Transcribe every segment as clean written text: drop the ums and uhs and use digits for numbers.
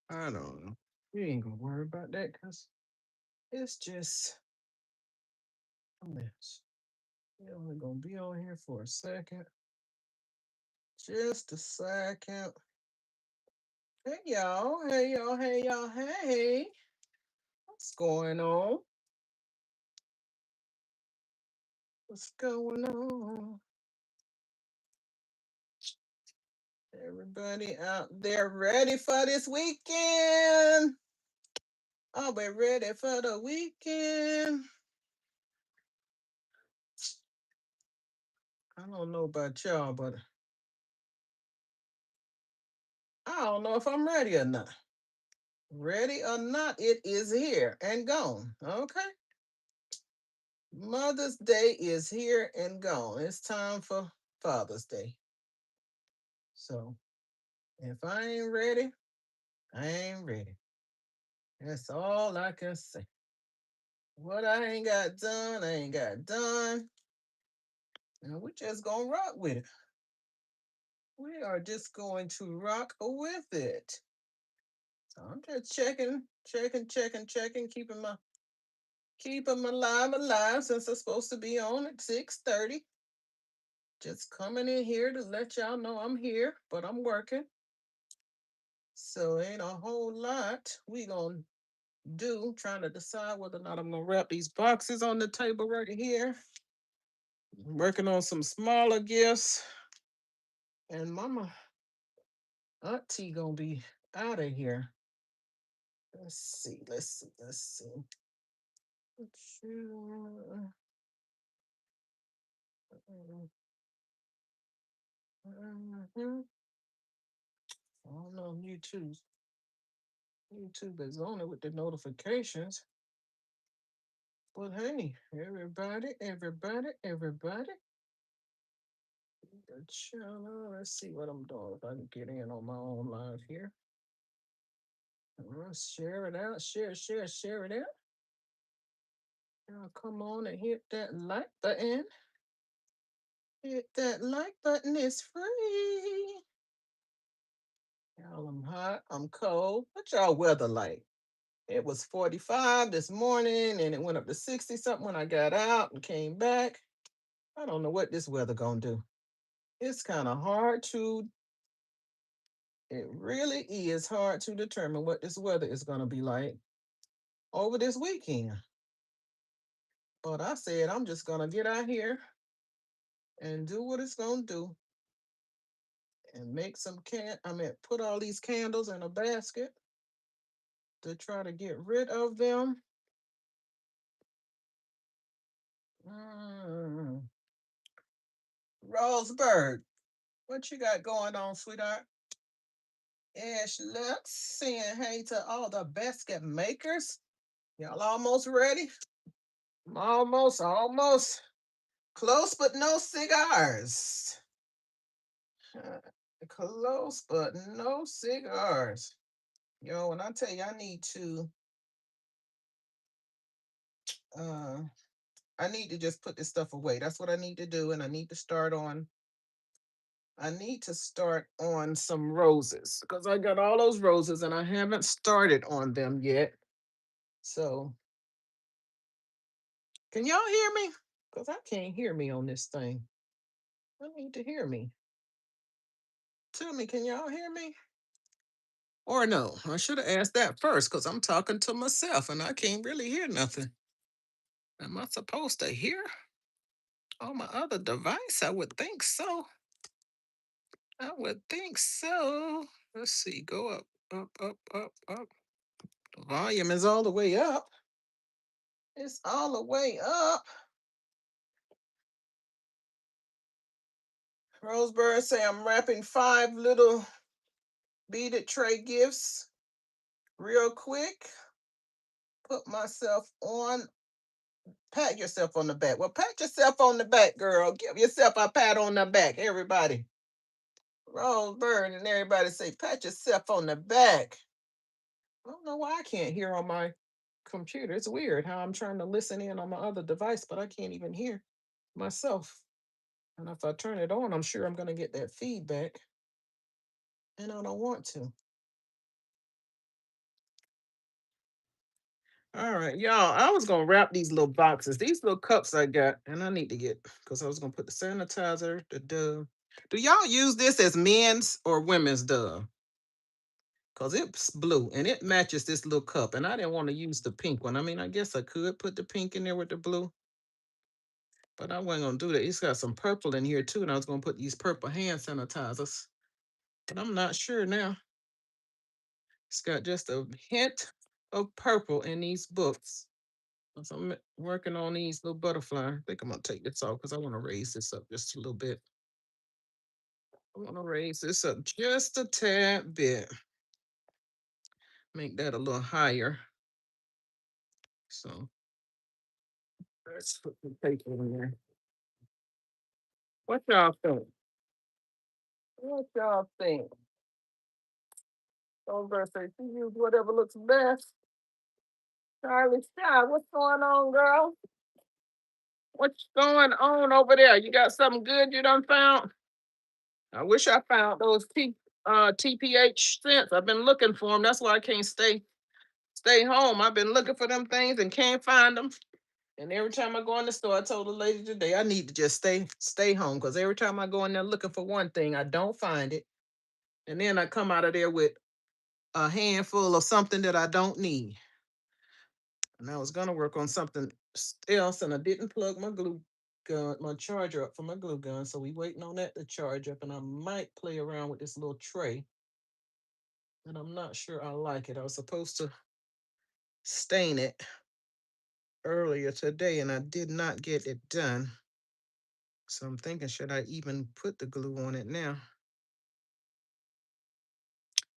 I don't know. You ain't gonna worry about that because it's just a mess. We're only gonna be on here for a second. Just a second. Hey y'all, hey y'all, hey y'all, hey. What's going on? What's going on? Everybody out there ready for this weekend? Are we ready for the weekend? I don't know about y'all, but I don't know if I'm ready or not. Ready or not, it is here and gone. Okay. Mother's Day is here and gone. It's time for Father's Day. So if I ain't ready, I ain't ready. That's all I can say. What I ain't got done, I ain't got done. And we just gonna rock with it. We are just going to rock with it. So I'm just checking, keeping my live alive since I'm supposed to be on at 6:30. Just coming in here to let y'all know I'm here, but I'm working. So ain't a whole lot we gonna do. Trying to decide whether or not I'm gonna wrap these boxes on the table right here. Working on some smaller gifts. And mama auntie gonna be out of here. Let's see. Mhm. I don't know, YouTube is on it with the notifications. But hey, everybody. The channel. Let's see what I'm doing. If I can get in on my own live here. Let's share it out. Share it out. Now come on and hit that like button. Hit that like button. It's free. Y'all, I'm hot. I'm cold. What y'all weather like? It was 45 this morning and it went up to 60 something when I got out and came back. I don't know what this weather gonna do. It's kind of hard to, it really is hard to determine what this weather is gonna be like over this weekend. But I said I'm just gonna get out here and do what it's gonna do and make some put all these candles in a basket to try to get rid of them. Mm. Roseburg, what you got going on, sweetheart? Ash Lux saying hey to all the basket makers. Y'all almost ready? Almost. Close but no cigars. Close but no cigars. Yo, when I tell you uh I need to just put this stuff away. That's what I need to do. And I need to start on some roses because I got all those roses and I haven't started on them yet. So can y'all hear me? Because I can't hear me on this thing. I need to hear me. Tell me, can y'all hear me? Or no? I should have asked that first because I'm talking to myself and I can't really hear nothing. Am I supposed to hear? On my other device, I would think so. I would think so. Let's see. Go up, up, up, up, up. The volume is all the way up. It's all the way up. Rosebud say I'm wrapping 5 little beaded tray gifts real quick. Put myself on. Pat yourself on the back. Well, pat yourself on the back, girl. Give yourself a pat on the back, everybody. Rosebud and everybody say, pat yourself on the back. I don't know why I can't hear on my computer. It's weird how I'm trying to listen in on my other device, but I can't even hear myself. And if I turn it on, I'm sure I'm going to get that feedback. And I don't want to. All right, y'all. I was gonna wrap these little boxes, these little cups I got, and I need to get because I was gonna put the sanitizer, the Dove. Do y'all use this as men's or women's Dove? Because it's blue and it matches this little cup, and I didn't want to use the pink one. I mean, I guess I could put the pink in there with the blue, but I wasn't gonna do that. It's got some purple in here too, and I was gonna put these purple hand sanitizers, but I'm not sure now. It's got just a hint of purple in these books. So I'm working on these little butterfly. I think I'm gonna take this off because I want to raise this up just a little bit. I want to raise this up just a tad bit. Make that a little higher. So let's put the paper in there. What y'all think? What y'all think? Don't say she use whatever looks best. Charlie Shy, what's going on, girl? What's going on over there? You got something good you done found? I wish I found those TPH scents. I've been looking for them. That's why I can't stay home. I've been looking for them things and can't find them. And every time I go in the store, I told the lady today I need to just stay home because every time I go in there looking for one thing, I don't find it. And then I come out of there with a handful of something that I don't need. And I was gonna work on something else, and I didn't plug my glue gun, my charger up for my glue gun. So we waiting on that to charge up, and I might play around with this little tray. And I'm not sure I like it. I was supposed to stain it earlier today, and I did not get it done. So I'm thinking, should I even put the glue on it now?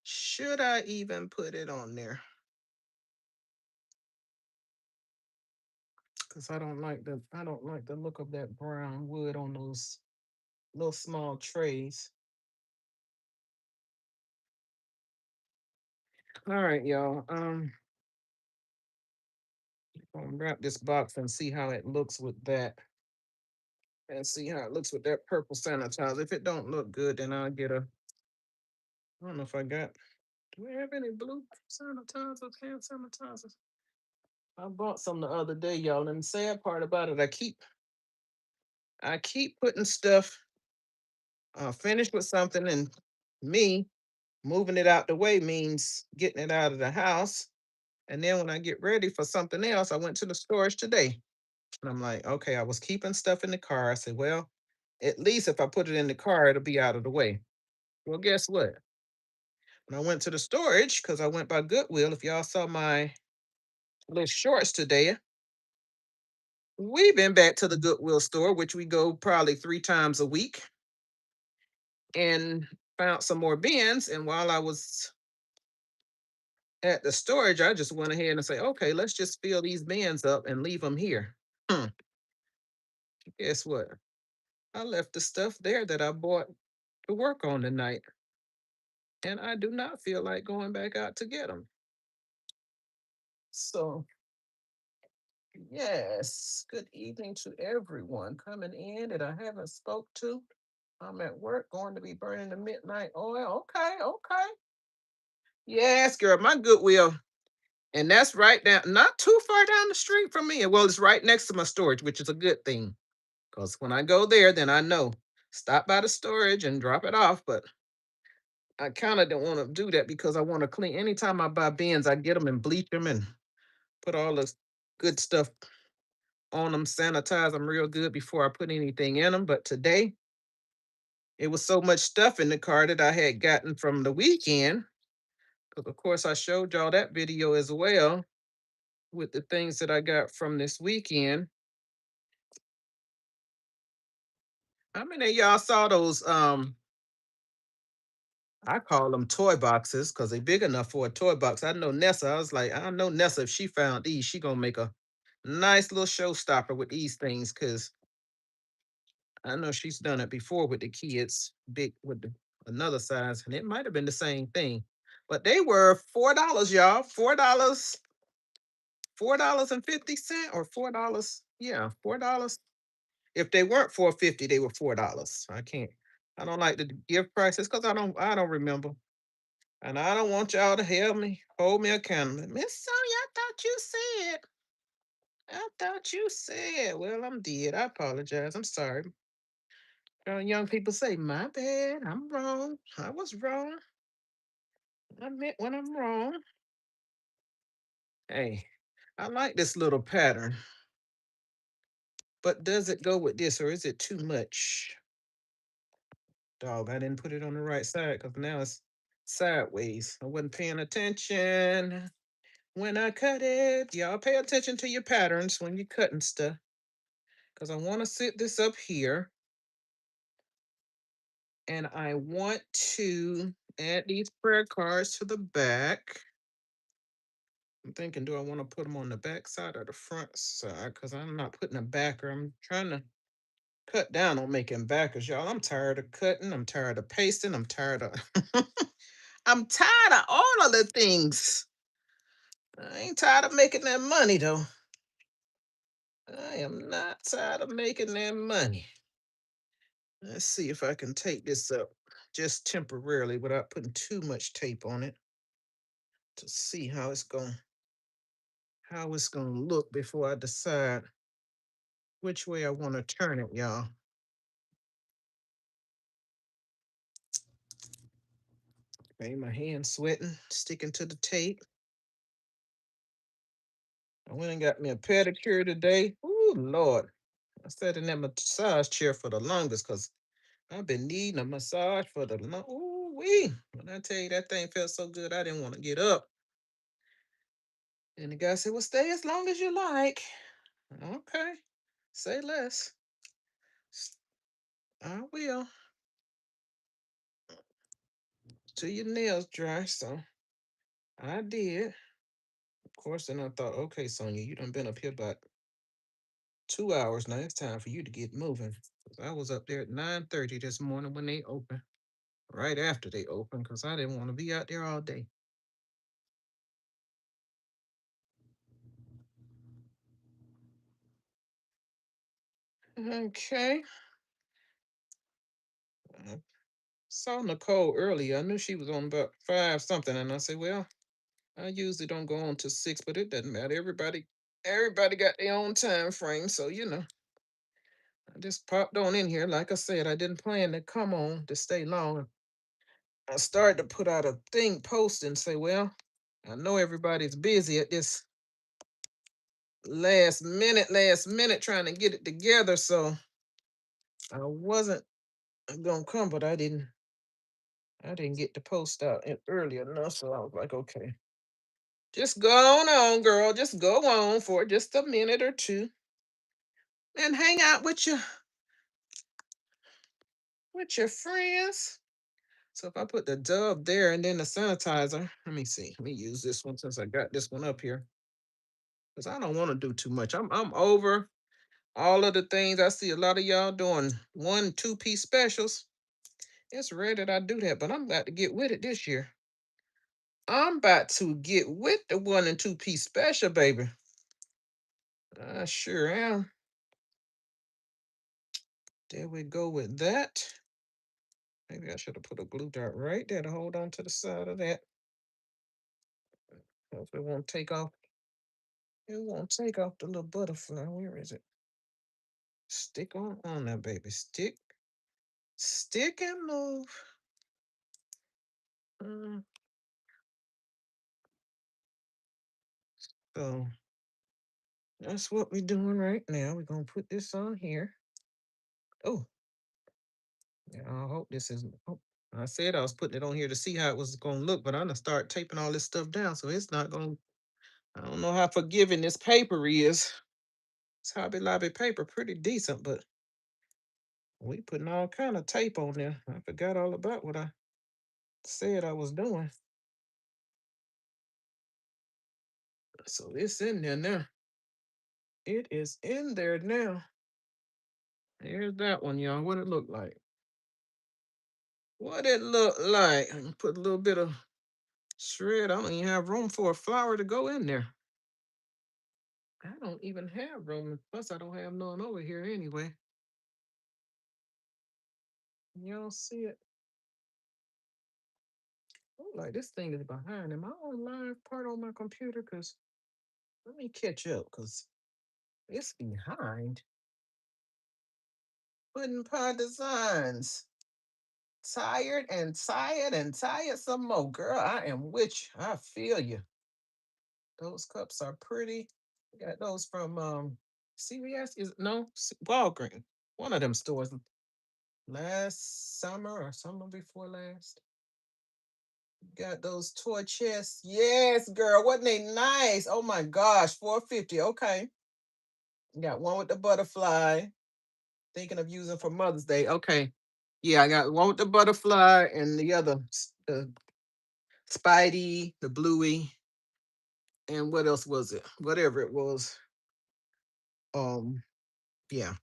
Should I even put it on there? Because I don't like the look of that brown wood on those little small trays. All right, y'all. I'm gonna wrap this box and see how it looks with that. And see how it looks with that purple sanitizer. If it don't look good, then I'll get a. I don't know if I got. Do we have any blue sanitizers, hand sanitizers? I bought some the other day, y'all. And the sad part about it, I keep putting stuff. Finished with something, and me moving it out the way means getting it out of the house. And then when I get ready for something else, I went to the storage today. And I'm like, okay, I was keeping stuff in the car. I said, well, at least if I put it in the car, it'll be out of the way. Well, guess what? When I went to the storage, because I went by Goodwill, if y'all saw my little shorts today, we've been back to the Goodwill store, which we go probably 3 times a week, and found some more bins. And while I was at the storage, I just went ahead and say, okay, let's just fill these bins up and leave them here. Hmm. Guess what? I left the stuff there that I bought to work on tonight, and I do not feel like going back out to get them. So, yes, good evening to everyone coming in that I haven't spoke to. I'm at work going to be burning the midnight oil. Okay, okay. Yes, girl, my Goodwill. And that's right down, not too far down the street from me. Well, it's right next to my storage, which is a good thing. Because when I go there, then I know. Stop by the storage and drop it off. But I kind of don't want to do that because I want to clean. Anytime I buy bins, I get them and bleach them and put all the good stuff on them, sanitize them real good before I put anything in them. But today, it was so much stuff in the car that I had gotten from the weekend. Because, of course, I showed y'all that video as well with the things that I got from this weekend. How many of y'all saw those? I call them toy boxes because they're big enough for a toy box. I know Nessa. I was like, I know Nessa. If she found these, she gonna make a nice little showstopper with these things. Cause I know she's done it before with the kids, big with the another size, and it might have been the same thing. But they were $4, y'all. $4.50 or $4. Yeah, $4. If they weren't 4.50, they were $4. I can't. I don't like to give prices because I don't remember. And I don't want y'all to help me, hold me accountable. Miss Sonia, I thought you said. Well, I'm dead. I apologize. I'm sorry. Young people say, my bad. I'm wrong. I was wrong. I admit when I'm wrong. Hey, I like this little pattern, but does it go with this or is it too much? Dog, I didn't put it on the right side because now it's sideways. I wasn't paying attention when I cut it. Y'all pay attention to your patterns when you're cutting stuff because I want to sit this up here and I want to add these prayer cards to the back. I'm thinking, do I want to put them on the back side or the front side? Because I'm not putting a backer. I'm trying to cut down on making backers, y'all. I'm tired of cutting. I'm tired of pasting. I'm tired of I'm tired of all of the things. I ain't tired of making that money though. I am not tired of making that money. Let's see if I can take this up just temporarily without putting too much tape on it to see how it's gonna look before I decide which way I want to turn it, y'all. Okay, my hand's sweating, sticking to the tape. I went and got me a pedicure today. Ooh, Lord. I sat in that massage chair for the longest because I've been needing a massage for the long. Ooh, wee. When I tell you that thing felt so good, I didn't want to get up. And the guy said, well, stay as long as you like. Okay. Say less. I will. Till your nails dry. So I did. Of course, then I thought, okay, Sonia, you done been up here about 2 hours. Now it's time for you to get moving. 'Cause I was up there at 9:30 this morning when they opened. Right after they opened, because I didn't want to be out there all day. Okay. I saw Nicole earlier. I knew she was on about five something, and I said, well, I usually don't go on to six, but it doesn't matter. Everybody got their own time frame, so I just popped on in here. Like I said, I didn't plan to come on to stay long. I started to put out a thing post and say, well, I know everybody's busy at this last minute trying to get it together, so I wasn't gonna come, but I didn't get the post out early enough, so I was like, okay, just go on, girl. Just go on for just a minute or two and hang out with your friends. So if I put the Dove there and then the sanitizer, let me see. Let me use this one since I got this one up here because I don't want to do too much. I'm over all of the things I see a lot of y'all doing 1, 2 piece specials. It's rare that I do that, but I'm about to get with it this year. I'm about to get with the 1 and 2 piece special, baby. I sure am. There we go with that. Maybe I should have put a glue dot right there to hold on to the side of that. Hopefully it won't take off. It won't take off the little butterfly. Where is it? Stick on there, baby. Stick and move. Mm, so That's what we're doing right now. We're gonna put this on here. Oh, yeah, I hope this is. Oh, I said I was putting it on here to see how it was gonna look, but I'm gonna start taping all this stuff down, so it's not gonna. I don't know how forgiving this paper is. It's Hobby Lobby paper, pretty decent, but we putting all kind of tape on there. I forgot all about what I said I was doing. So it's in there now. It is in there now. Here's that one, y'all. What it look like? What it look like? I'm gonna put a little bit of shred. I don't even have room for a flower to go in there. I don't even have room. Plus, I don't have none over here anyway. Y'all see it? Oh, like this thing is behind. Am I on live part on my computer? Cause let me catch up. Cause it's behind. Pudding Pie Designs. Tired and tired and tired some more, girl. I am with you. I feel you. Those cups are pretty. I got those from CVS. Is no Walgreens. One of them stores last summer or summer before last. Got those toy chests. Yes, girl. Wasn't they nice? Oh my gosh, 450. Okay. Got one with the butterfly. Thinking of using for Mother's Day. Okay. Yeah, I got one with the butterfly and the other, the Spidey, the Bluey, and what else was it? Whatever it was. Um, yeah.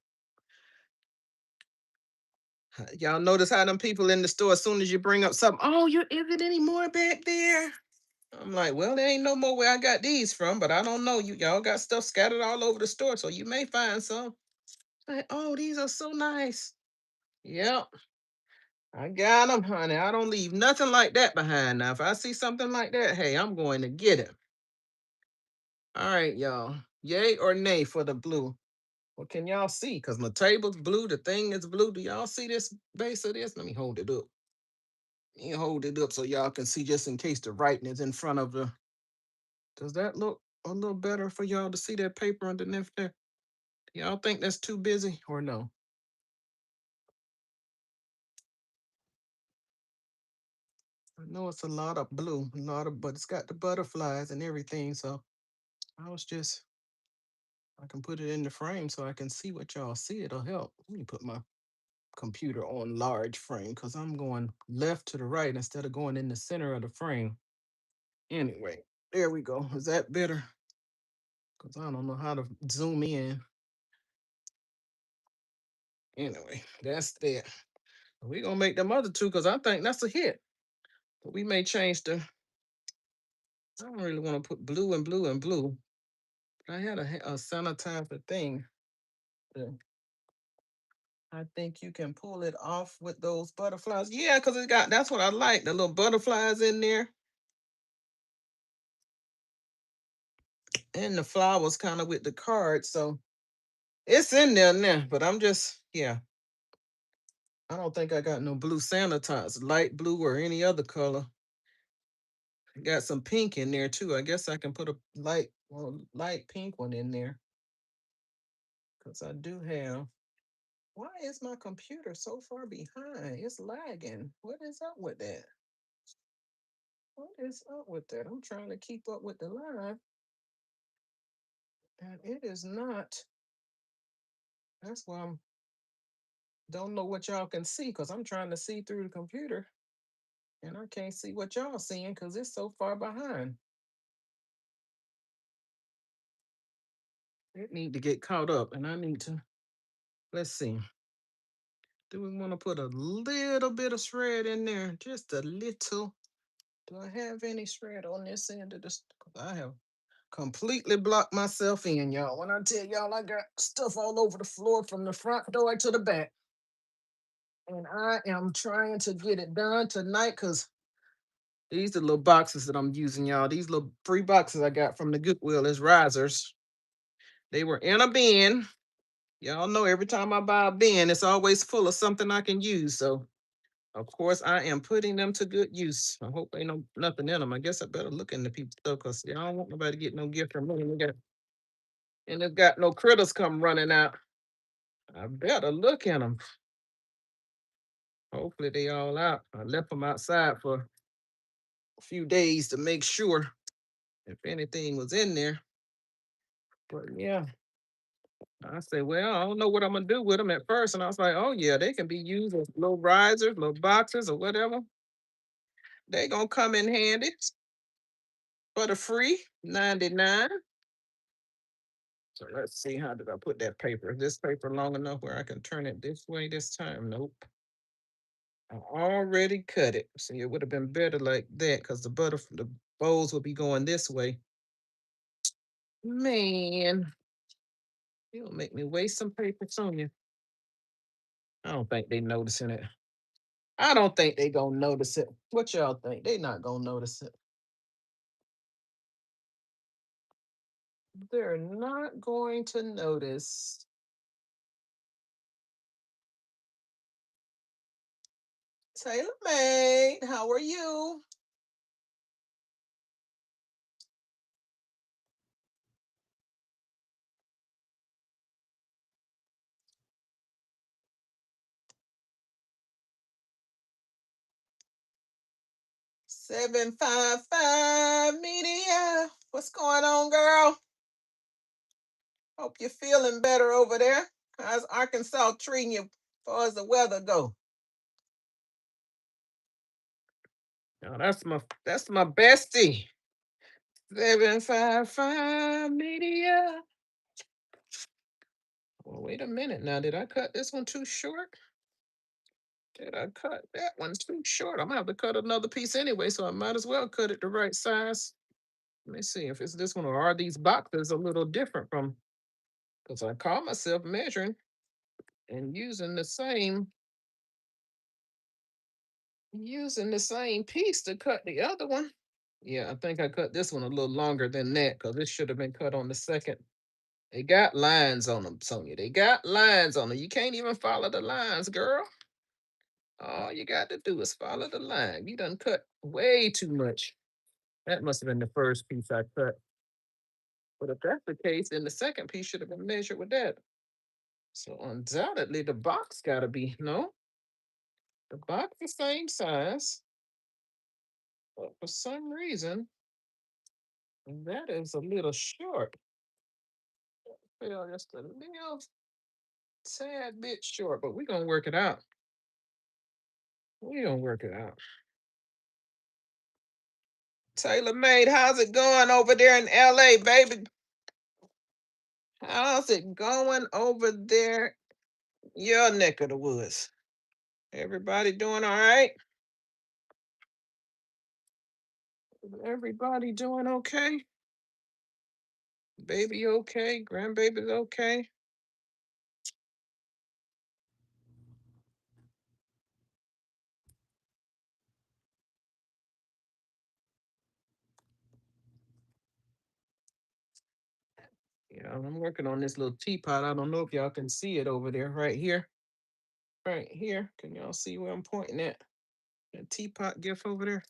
Y'all notice how them people in the store, as soon as you bring up something, oh, you is it any more back there? I'm like, well, there ain't no more where I got these from, but I don't know. Y'all got stuff scattered all over the store, so you may find some. Like, oh, these are so nice. Yep, I got them, honey. I don't leave nothing like that behind. Now, if I see something like that, hey, I'm going to get it. All right, y'all. Yay or nay for the blue? What can y'all see? Because my table's blue, the thing is blue. Do y'all see this base of this? Let me hold it up. Let me hold it up so y'all can see just in case the writing is in front of the. Does that look a little better for y'all to see that paper underneath there? Y'all think that's too busy or no? I know it's a lot of blue, a lot of, but it's got the butterflies and everything. So I was just, I can put it in the frame so I can see what y'all see. It'll help. Let me put my computer on large frame because I'm going left to the right instead of going in the center of the frame. Anyway, there we go. Is that better? Because I don't know how to zoom in. Anyway, that's that. We're going to make them other two because I think that's a hit. But we may change the, I don't really want to put blue and blue and blue. But I had a sanitizer thing. that I think you can pull it off with those butterflies. Yeah, because it got, that's what I like. The little butterflies in there. And the flowers kind of with the card. So it's in there now. But I'm just, yeah. I don't think I got no blue sanitizer, light blue or any other color. Got some pink in there too. I guess I can put a light, well, light pink one in there because I do have. Why is my computer so far behind? It's lagging. What is up with that? What is up with that? I'm trying to keep up with the line, and it is not. That's why I'm don't know what y'all can see because I'm trying to see through the computer, and I can't see what y'all seeing because it's so far behind. It need to get caught up, and I need to. Let's see. Do we want to put a little bit of shred in there? Just a little. Do I have any shred on this end of this? I have completely blocked myself in, y'all. When I tell y'all I got stuff all over the floor from the front door to the back. And I am trying to get it done tonight because these are little boxes that I'm using, y'all. These little free boxes I got from the Goodwill is risers. They were in a bin. Y'all know every time I buy a bin, it's always full of something I can use. So of course, I am putting them to good use. I hope ain't no nothing in them. I guess I better look in the people stuff because I don't want nobody to get no gift from me. and it got no critters come running out. I better look at them. Hopefully they all out. I left them outside for a few days to make sure if anything was in there. But yeah, I said, well, I don't know what I'm gonna do with them at first. And I was like, oh yeah, they can be used as little risers, little boxes, or whatever. They gonna come in handy for the free 99. So let's see, how did I put that paper? Is this paper long enough where I can turn it this way this time? Nope. I already cut it. See, it would have been better like that because the bowls would be going this way. Man, you'll make me waste some paper, Sonia. I don't think they noticing it. I don't think they gonna notice it. What y'all think? They not gonna notice it. They're not going to notice. Taylor Made, how are you? 755 Media. What's going on, girl? Hope you're feeling better over there. How's Arkansas treating you as far as the weather go? Oh, that's my bestie. 755 Media. Well, wait a minute now. Did I cut this one too short? Did I cut that one too short? I'm gonna have to cut another piece anyway, so I might as well cut it the right size. Let me see if it's this one or are these boxes a little different from, because I caught myself measuring and using the same piece to cut the other one. Yeah, I think I cut this one a little longer than that because it should have been cut on the second. They got lines on them, Sonia. They got lines on them. You can't even follow the lines, girl. All you got to do is follow the line. You done cut way too much. That must have been the first piece I cut. But if that's the case, then the second piece should have been measured with that. So undoubtedly the box gotta be, no, the box the same size, but for some reason that is a little short. Well, just a little tad bit short, but we're gonna work it out. We're gonna work it out. Taylor Made, how's it going over there in LA, baby? How's it going over there? Your neck of the woods. Everybody doing all right? Everybody doing okay? Baby okay? Grandbaby's okay? Yeah, I'm working on this little teapot. I don't know if y'all can see it over there, right here. Right here. Can y'all see where I'm pointing at? That teapot gift over there.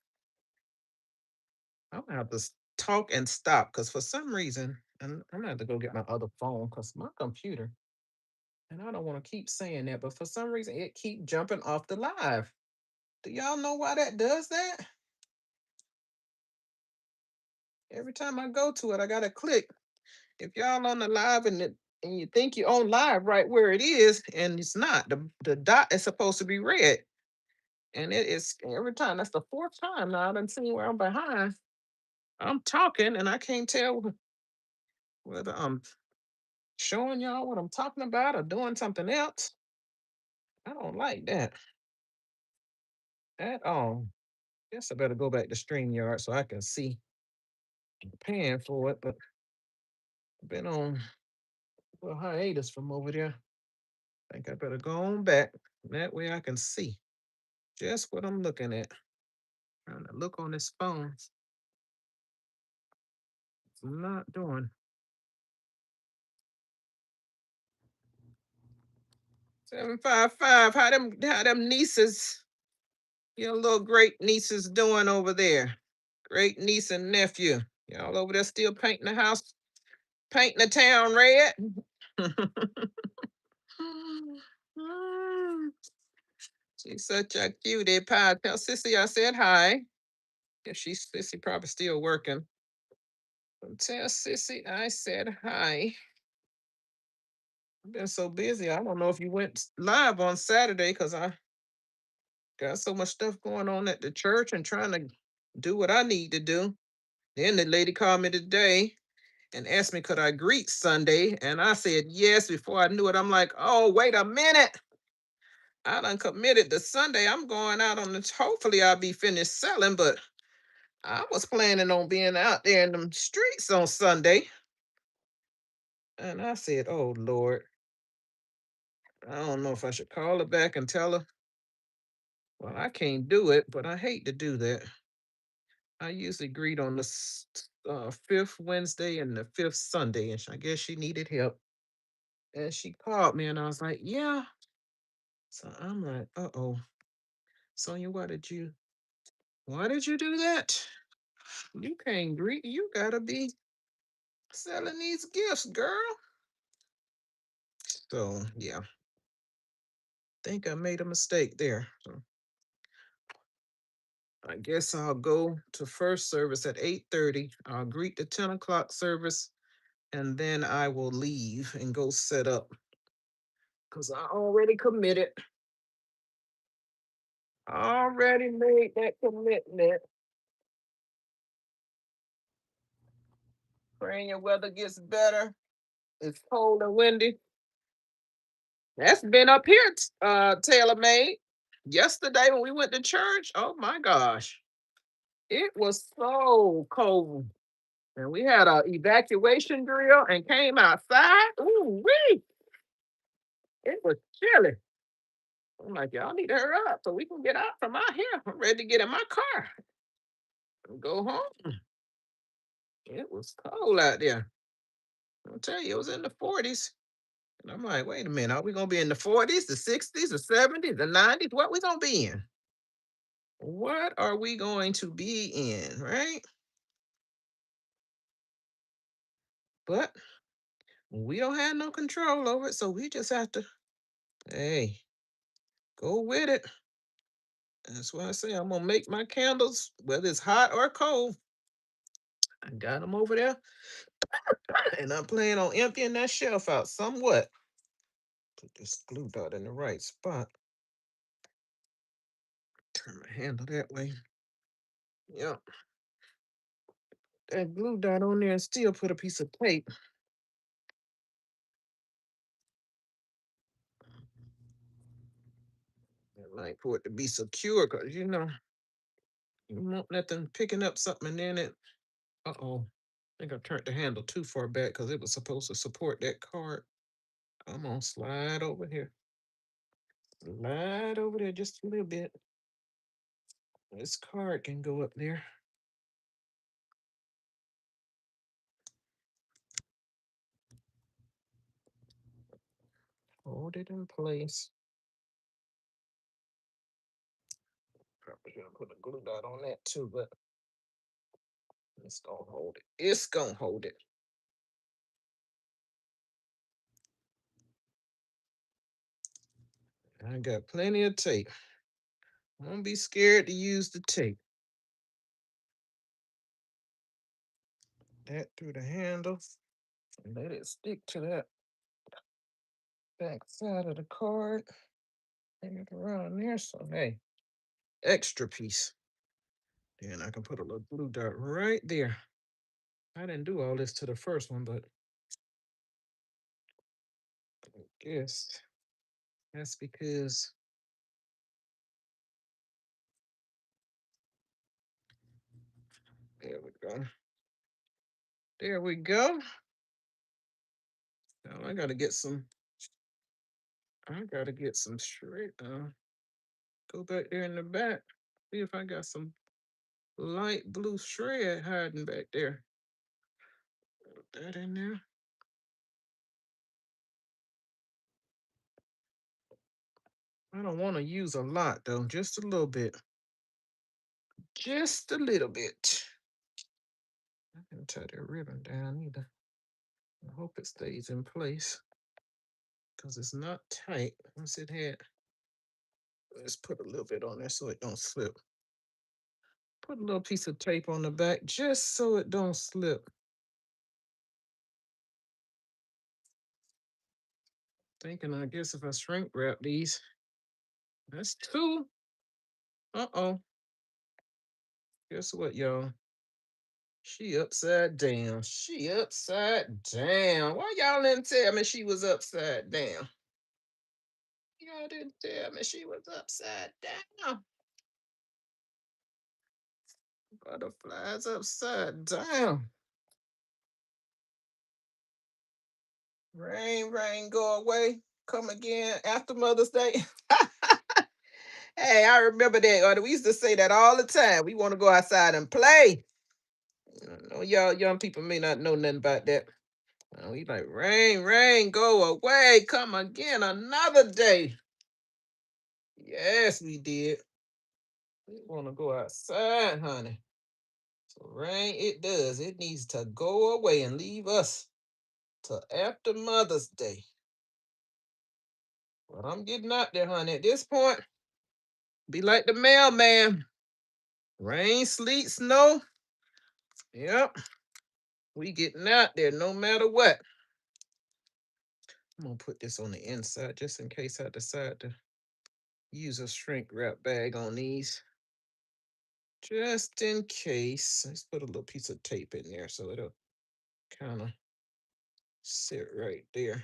I'm gonna have to talk and stop because for some reason, and I'm gonna have to go get my other phone because my computer, and I don't want to keep saying that, but for some reason it keep jumping off the live. Do y'all know why that does that? Every time I go to it, I gotta click. If y'all on the live and you think you're on live right where it is, and it's not. The dot is supposed to be red. And it is every time. That's the fourth time now I done seen where I'm behind. I'm talking and I can't tell whether I'm showing y'all what I'm talking about or doing something else. I don't like that at all. Guess I better go back to StreamYard so I can see. I'm paying for it, but I've been on a hiatus from over there. Think I better go on back. That way I can see just what I'm looking at. Trying to look on this phone. It's not doing. 755. How them nieces, your little great nieces doing over there? Great niece and nephew. Y'all over there still painting the house, painting the town red. She's such a cutie pie. Tell Sissy I said hi. Yeah, Sissy probably still working. Tell Sissy I said hi. I've been so busy. I don't know if you went live on Saturday because I got so much stuff going on at the church and trying to do what I need to do. Then the lady called me today and asked me could I greet Sunday, and I said yes. Before I knew it, I'm like, oh wait a minute, I done committed to Sunday. I'm going out on the. Hopefully, I'll be finished selling, but I was planning on being out there in the streets on Sunday, and I said, oh Lord, I don't know if I should call her back and tell her. Well, I can't do it, but I hate to do that. I usually greet on the fifth Wednesday and the fifth Sunday, and I guess she needed help. And she called me, and I was like, yeah. So I'm like, uh-oh. Sonia, why did you do that? You can't greet, you gotta be selling these gifts, girl. So yeah, think I made a mistake there. So I guess I'll go to first service at 8:30. I'll greet the 10 o'clock service, and then I will leave and go set up because I already committed. Already made that commitment. Praying your weather gets better. It's cold and windy. That's been up here, tailor made. Yesterday when we went to church, oh my gosh, it was so cold. And we had a evacuation drill and came outside. Ooh, wee, it was chilly. I'm like, y'all need to hurry up so we can get out from out here. I'm ready to get in my car and go home. It was cold out there. I'll tell you, it was in the 40s. And I'm like, wait a minute, are we gonna be in the 40s, the 60s, the 70s, the 90s? What we gonna be in? What are we going to be in, right? But we don't have no control over it, so we just have to, hey, go with it. That's why I say I'm gonna make my candles, whether it's hot or cold. I got them over there, and I'm planning on emptying that shelf out somewhat. Put this glue dot in the right spot. Turn my handle that way. Yep. That glue dot on there and still put a piece of tape. I like for it to be secure, cause you want nothing picking up something and then it. Uh-oh. I think I turned the handle too far back because it was supposed to support that card. I'm gonna slide over here. Slide over there just a little bit. This card can go up there. Hold it in place. Probably gonna put a glue dot on that too, but it's gonna hold it. It's gonna hold it. I got plenty of tape. Don't be scared to use the tape. That through the handle. And let it stick to that back side of the card. Bring it around there. So hey, extra piece. Then I can put a little glue dot right there. I didn't do all this to the first one, but I guess that's because there we go. There we go. Now I gotta get some straight. Go back there in the back. See if I got some light blue shred hiding back there. Put that in there. I don't want to use a lot though, just a little bit. Just a little bit. I can tie that ribbon down either. I hope it stays in place because it's not tight. Once it had, let's put a little bit on there so it don't slip. Put a little piece of tape on the back just so it don't slip. Thinking, I guess if I shrink wrap these, that's two. Uh-oh. Guess what, y'all? She upside down. She upside down. Why y'all didn't tell me she was upside down? Y'all didn't tell me she was upside down. Butterflies upside down. Rain, rain, go away. Come again after Mother's Day. Hey, I remember that. Or we used to say that all the time. We want to go outside and play. I know y'all young people may not know nothing about that. We like rain, rain, go away. Come again another day. Yes, we did. We want to go outside, honey. So rain, it does. It needs to go away and leave us till after Mother's Day. But I'm getting out there, honey. At this point, be like the mailman. Rain, sleet, snow. Yep. We getting out there no matter what. I'm gonna put this on the inside just in case I decide to use a shrink wrap bag on these. Just in case. Let's put a little piece of tape in there so it'll kind of sit right there.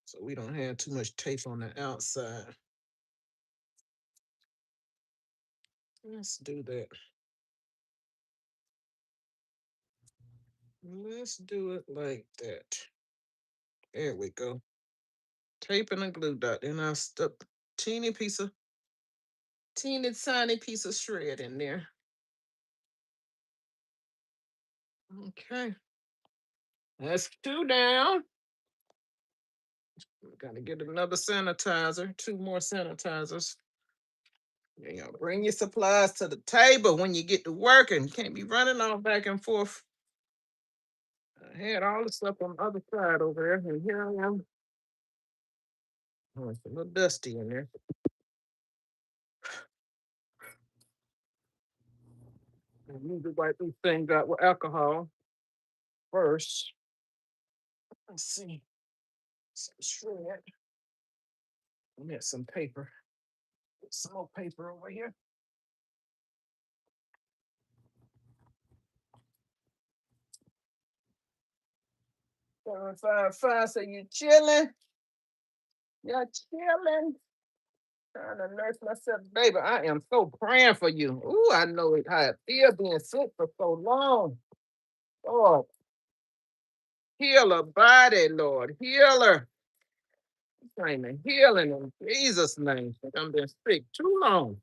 So we don't have too much tape on the outside. Let's do that. Let's do it like that. There we go. Tape and a glue dot. Then I stuck teeny tiny piece of shred in there. Okay. That's two down. Gotta get another sanitizer, two more sanitizers. You know, bring your supplies to the table when you get to work and you can't be running off back and forth. I had all the stuff on the other side over there, and here I am. Oh, it's a little dusty in there. I need to wipe these things out with alcohol first. Let's see. Some shred. I got some paper. Some more paper over here. 755, so you chilling? You're chilling. Trying to nurse myself, baby. I am so praying for you. Ooh, I know it how it feels being sick for so long. Lord, heal her body, Lord. Heal her. Claiming healing in Jesus' name. I'm been sick too long.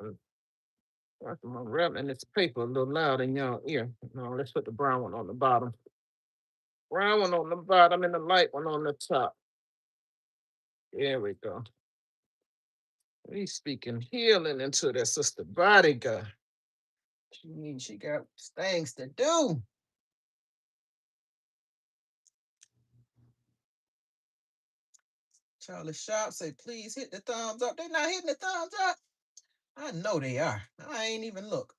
I'm rubbing this paper a little loud in y'all ear. No, let's put the brown one on the bottom. Brown one on the bottom and the light one on the top. There we go. We speaking healing into that sister body, God. She got things to do. Charlie Sharp say, please hit the thumbs up. They not hitting the thumbs up. I know they are. I ain't even look.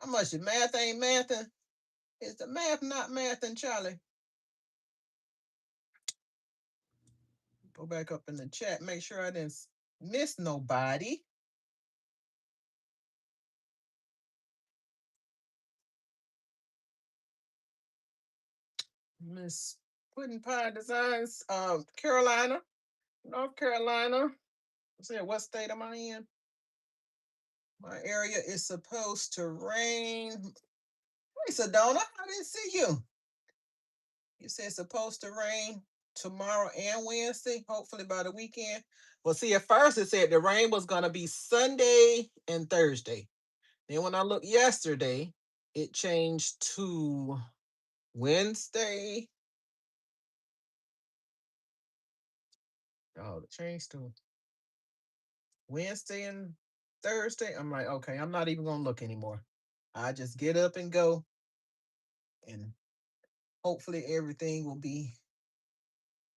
How much the math ain't mathing? Is the math not mathing, Charlie? Go back up in the chat. Make sure I didn't miss nobody. Miss Pudding Pie Designs, Carolina, North Carolina. I said, what state am I in? My area is supposed to rain. Hey, Sedona, I didn't see you. You said it's supposed to rain tomorrow and Wednesday, hopefully by the weekend. Well, see, at first it said the rain was going to be Sunday and Thursday. Then when I looked yesterday, it changed to Wednesday. Oh, it changed to Wednesday and Thursday. I'm like, okay, I'm not even going to look anymore. I just get up and go. And Hopefully everything will be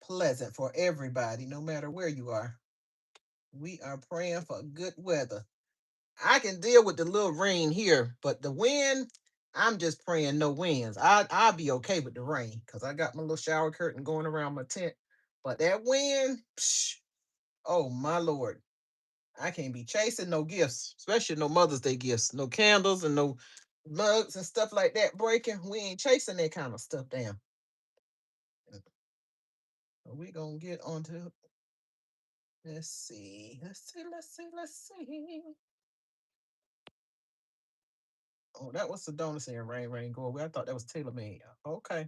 pleasant for everybody, no matter where you are. We are praying for good weather. I can deal with the little rain here, but the wind, I'm just praying no winds. I'll be okay with the rain because I got my little shower curtain going around my tent. But that wind, psh, oh my lord, I can't be chasing no gifts, especially no Mother's Day gifts, no candles and no mugs and stuff like that breaking. We ain't chasing that kind of stuff down. We gonna get onto. Let's see. Let's see. Let's see. Let's see. Oh, that was Sedona saying rain, rain, go away. I thought that was Taylor May. Okay.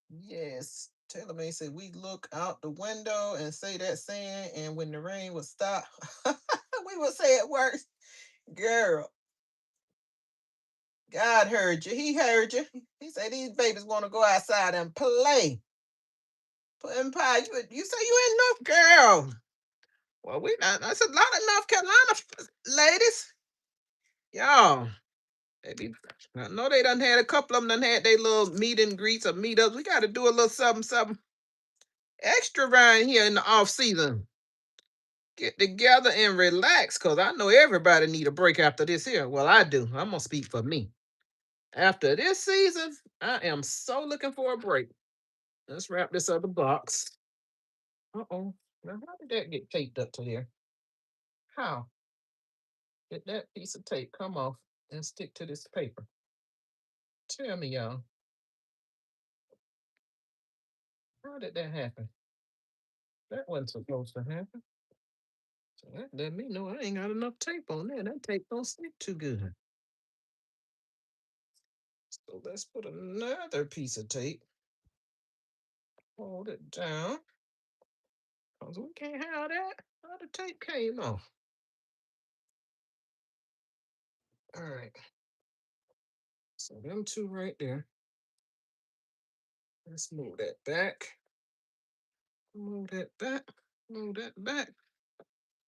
Yes. Taylor May said we look out the window and say that saying, and when the rain would stop, we would say it works. Girl, God heard you. He heard you. He said these babies want to go outside and play. Put in pie. You say you in North Girl. Well, we not. That's a lot of North Carolina ladies. Y'all. They I know they done had a couple of them done had their little meet and greets or meetups. We got to do a little something, something extra around here in the off season. Get together and relax, cause I know everybody need a break after this here. Well, I do. I'm gonna speak for me. After this season, I am so looking for a break. Let's wrap this other box. Uh-oh. Now, how did that get taped up to there? How? Did that piece of tape come off and stick to this paper? Tell me, y'all. How did that happen? That wasn't supposed to happen. So that let me know I ain't got enough tape on there. That tape don't stick too good. So let's put another piece of tape. Hold it down. Cause we can't have that. How the tape came off. All right. So them two right there. Let's move that back. Move that back. Move that back.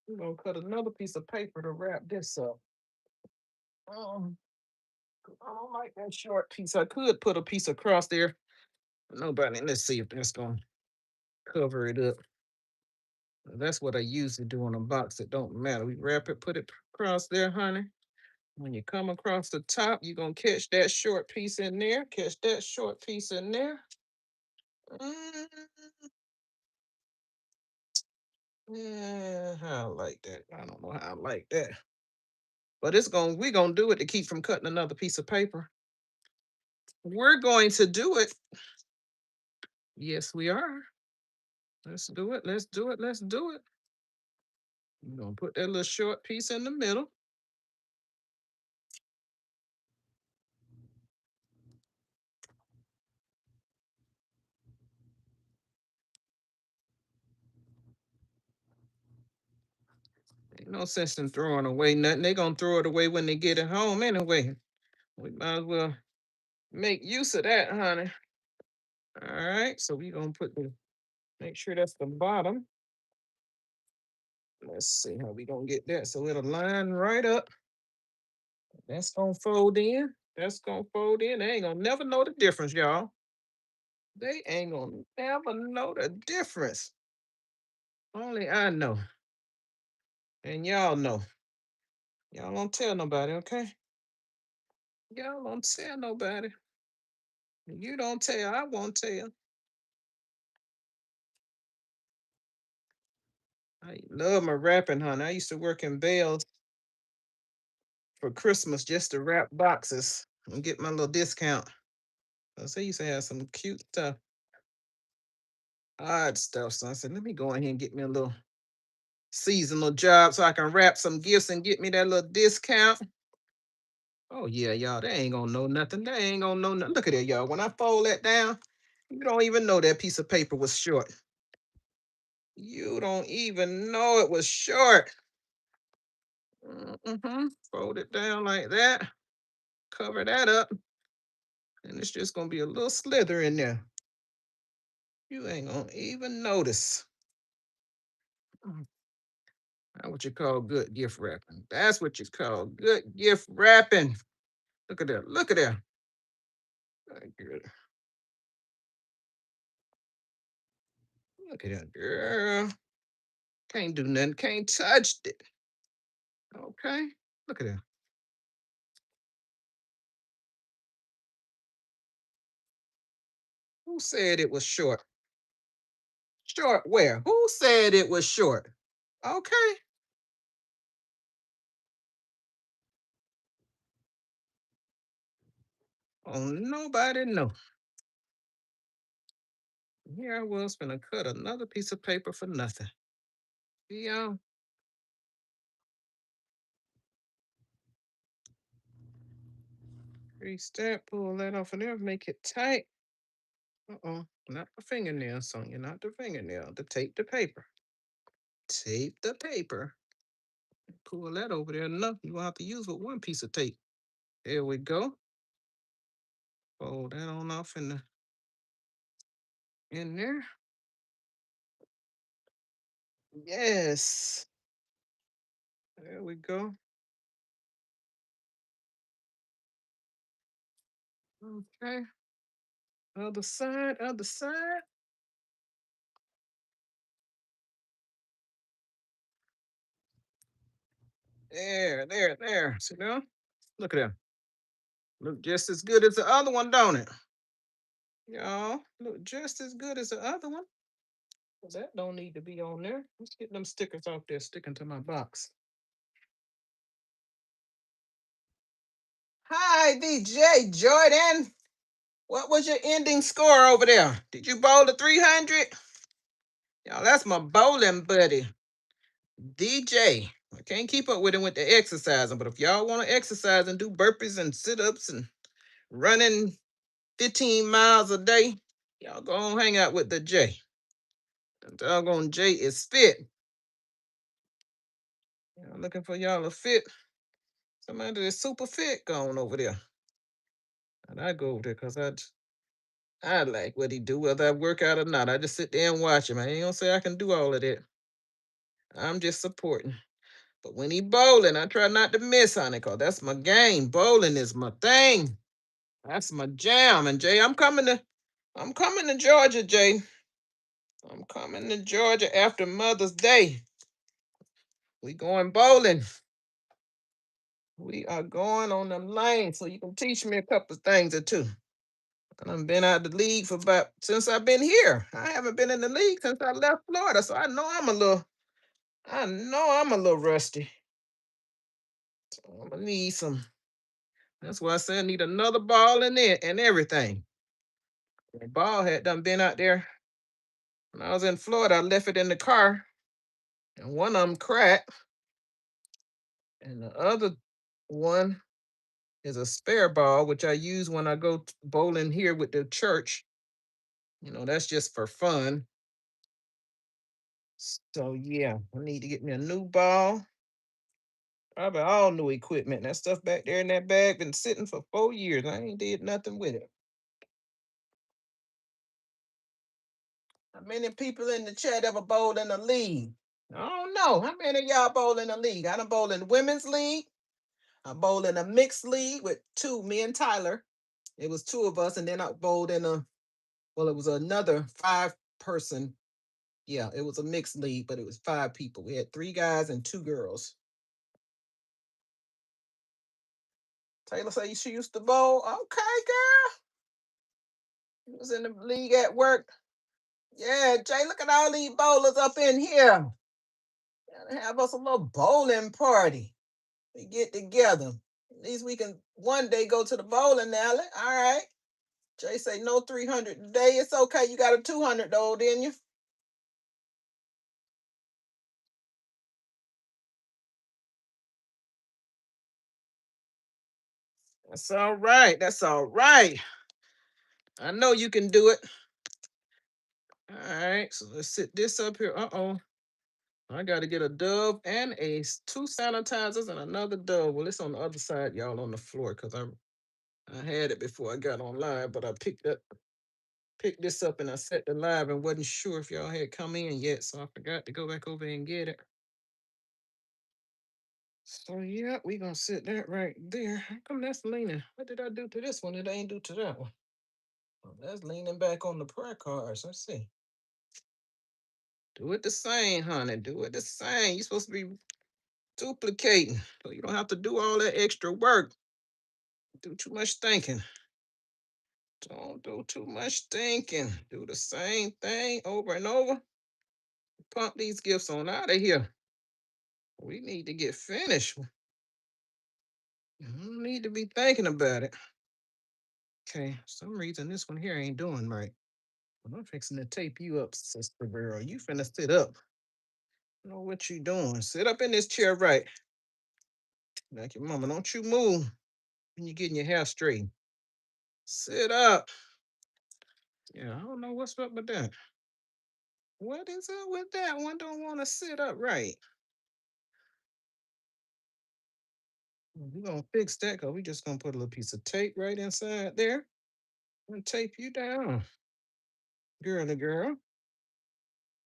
We're gonna cut another piece of paper to wrap this up. Um, I don't like that short piece. I could put a piece across there. Nobody. Let's see if that's gonna cover it up. That's what I usually do on a box. It don't matter. We wrap it, put it across there, honey. When you come across the top, you're gonna catch that short piece in there. Catch that short piece in there. Mm, yeah, how I like that. I don't know how I like that. But we're gonna do it to keep from cutting another piece of paper. We're going to do it. Yes, we are. Let's do it. Let's do it. Let's do it. We're gonna put that little short piece in the middle. Ain't no sense in throwing away nothing. They're gonna throw it away when they get it home anyway. We might as well make use of that, honey. All right. So we're gonna make sure that's the bottom. Let's see how we gonna get that. So it'll line right up. That's gonna fold in. That's gonna fold in. They ain't gonna never know the difference, y'all. They ain't gonna never know the difference. Only I know. And y'all know. Y'all don't tell nobody, okay? Y'all don't tell nobody. You don't tell, I won't tell. I love my wrapping, honey. I used to work in Bales for Christmas just to wrap boxes and get my little discount. So I used to have some cute stuff, odd stuff. So I said, let me go in here and get me a little seasonal job so I can wrap some gifts and get me that little discount. Oh yeah, y'all, they ain't gonna know nothing. They ain't gonna know nothing. Look at that, y'all. When I fold that down, you don't even know that piece of paper was short. You don't even know it was short. Fold it down like that. Cover that up. And it's just gonna be a little slither in there. You ain't gonna even notice. Mm, That's what you call good gift wrapping. That's what you call good gift wrapping. Look at that. Look at that. Very good. Look at that girl. Can't do nothing. Can't touch it. Okay. Look at that. Who said it was short? Short where? Who said it was short? Okay. Oh, nobody know. Here I was gonna cut another piece of paper for nothing. Yeah. Crease that, pull that off of there, make it tight. Uh-oh. Not the fingernail, Sonia. Not the fingernail. To tape the paper. Tape the paper. Pull that over there enough. You won't have to use but one piece of tape. There we go. Fold that on off in there. Yes. There we go. Okay. Other side, other side. There. See now? Look at that. Look just as good as the other one, don't it? Y'all, look just as good as the other one. 'Cause that don't need to be on there. Let's get them stickers off there sticking to my box. Hi, DJ Jordan. What was your ending score over there? Did you bowl the 300? Y'all, that's my bowling buddy, DJ. I can't keep up with him with the exercising, but if y'all want to exercise and do burpees and sit-ups and running 15 miles a day, y'all go on hang out with the J. The doggone J is fit. Y'all looking for y'all a fit. Somebody that's super fit going over there. And I go over there because I like what he do, whether I work out or not. I just sit there and watch him. I ain't gonna say I can do all of that. I'm just supporting. But when he bowling, I try not to miss on it, cause that's my game. Bowling is my thing. That's my jam. And Jay, I'm coming to Georgia, Jay. I'm coming to Georgia after Mother's Day. We going bowling. We are going on them lanes, so you can teach me a couple of things or two. I've been out of the league for about since I've been here. I haven't been in the league since I left Florida, so I know I'm a little rusty. So I'm gonna need some. That's why I said I need another ball in there and everything. The ball had done been out there when I was in Florida. I left it in the car, and one of them cracked, and the other one is a spare ball, which I use when I go bowling here with the church. That's just for fun. So yeah, I need to get me a new ball. Probably all new equipment. That stuff back there in that bag been sitting for 4 years. I ain't did nothing with it. How many people in the chat ever bowled in a league? I don't know. How many of y'all bowl in a league? I done bowl in the women's league. I bowled in a mixed league with two, me and Tyler. It was two of us, and then I bowled in it was another 5 person. Yeah, it was a mixed league, but it was 5 people. We had 3 guys and 2 girls. Taylor say she used to bowl. Okay, girl. She was in the league at work. Yeah, Jay, look at all these bowlers up in here. Gotta have us a little bowling party. We get together. At least we can one day go to the bowling alley. All right. Jay say no 300 today. It's okay. You got a 200 though, didn't you? That's all right. That's all right. I know you can do it. All right. So let's sit this up here. Uh-oh. I got to get a dove and two sanitizers and another dove. Well, it's on the other side, y'all, on the floor, because I had it before I got on live, but I picked this up and I set the live and wasn't sure if y'all had come in yet, so I forgot to go back over and get it. So yeah, we gonna sit that right there. How come that's leaning? What did I do to this one that I ain't do to that one? Oh, that's leaning back on the prayer cards. Let's see. Do it the same, honey. Do it the same. You're supposed to be duplicating. So you don't have to do all that extra work. Do too much thinking. Don't do too much thinking. Do the same thing over and over. Pump these gifts on out of here. We need to get finished. You don't need to be thinking about it. Okay, for some reason this one here ain't doing right. But I'm fixing to tape you up, sister girl. You finna sit up. I know what you doing. Sit up in this chair right. Like your mama. Don't you move when you're getting your hair straight. Sit up. Yeah, I don't know what's up with that. What is up with that? One don't want to sit up right. We're gonna fix that because we just gonna put a little piece of tape right inside there and tape you down. Girl, girl.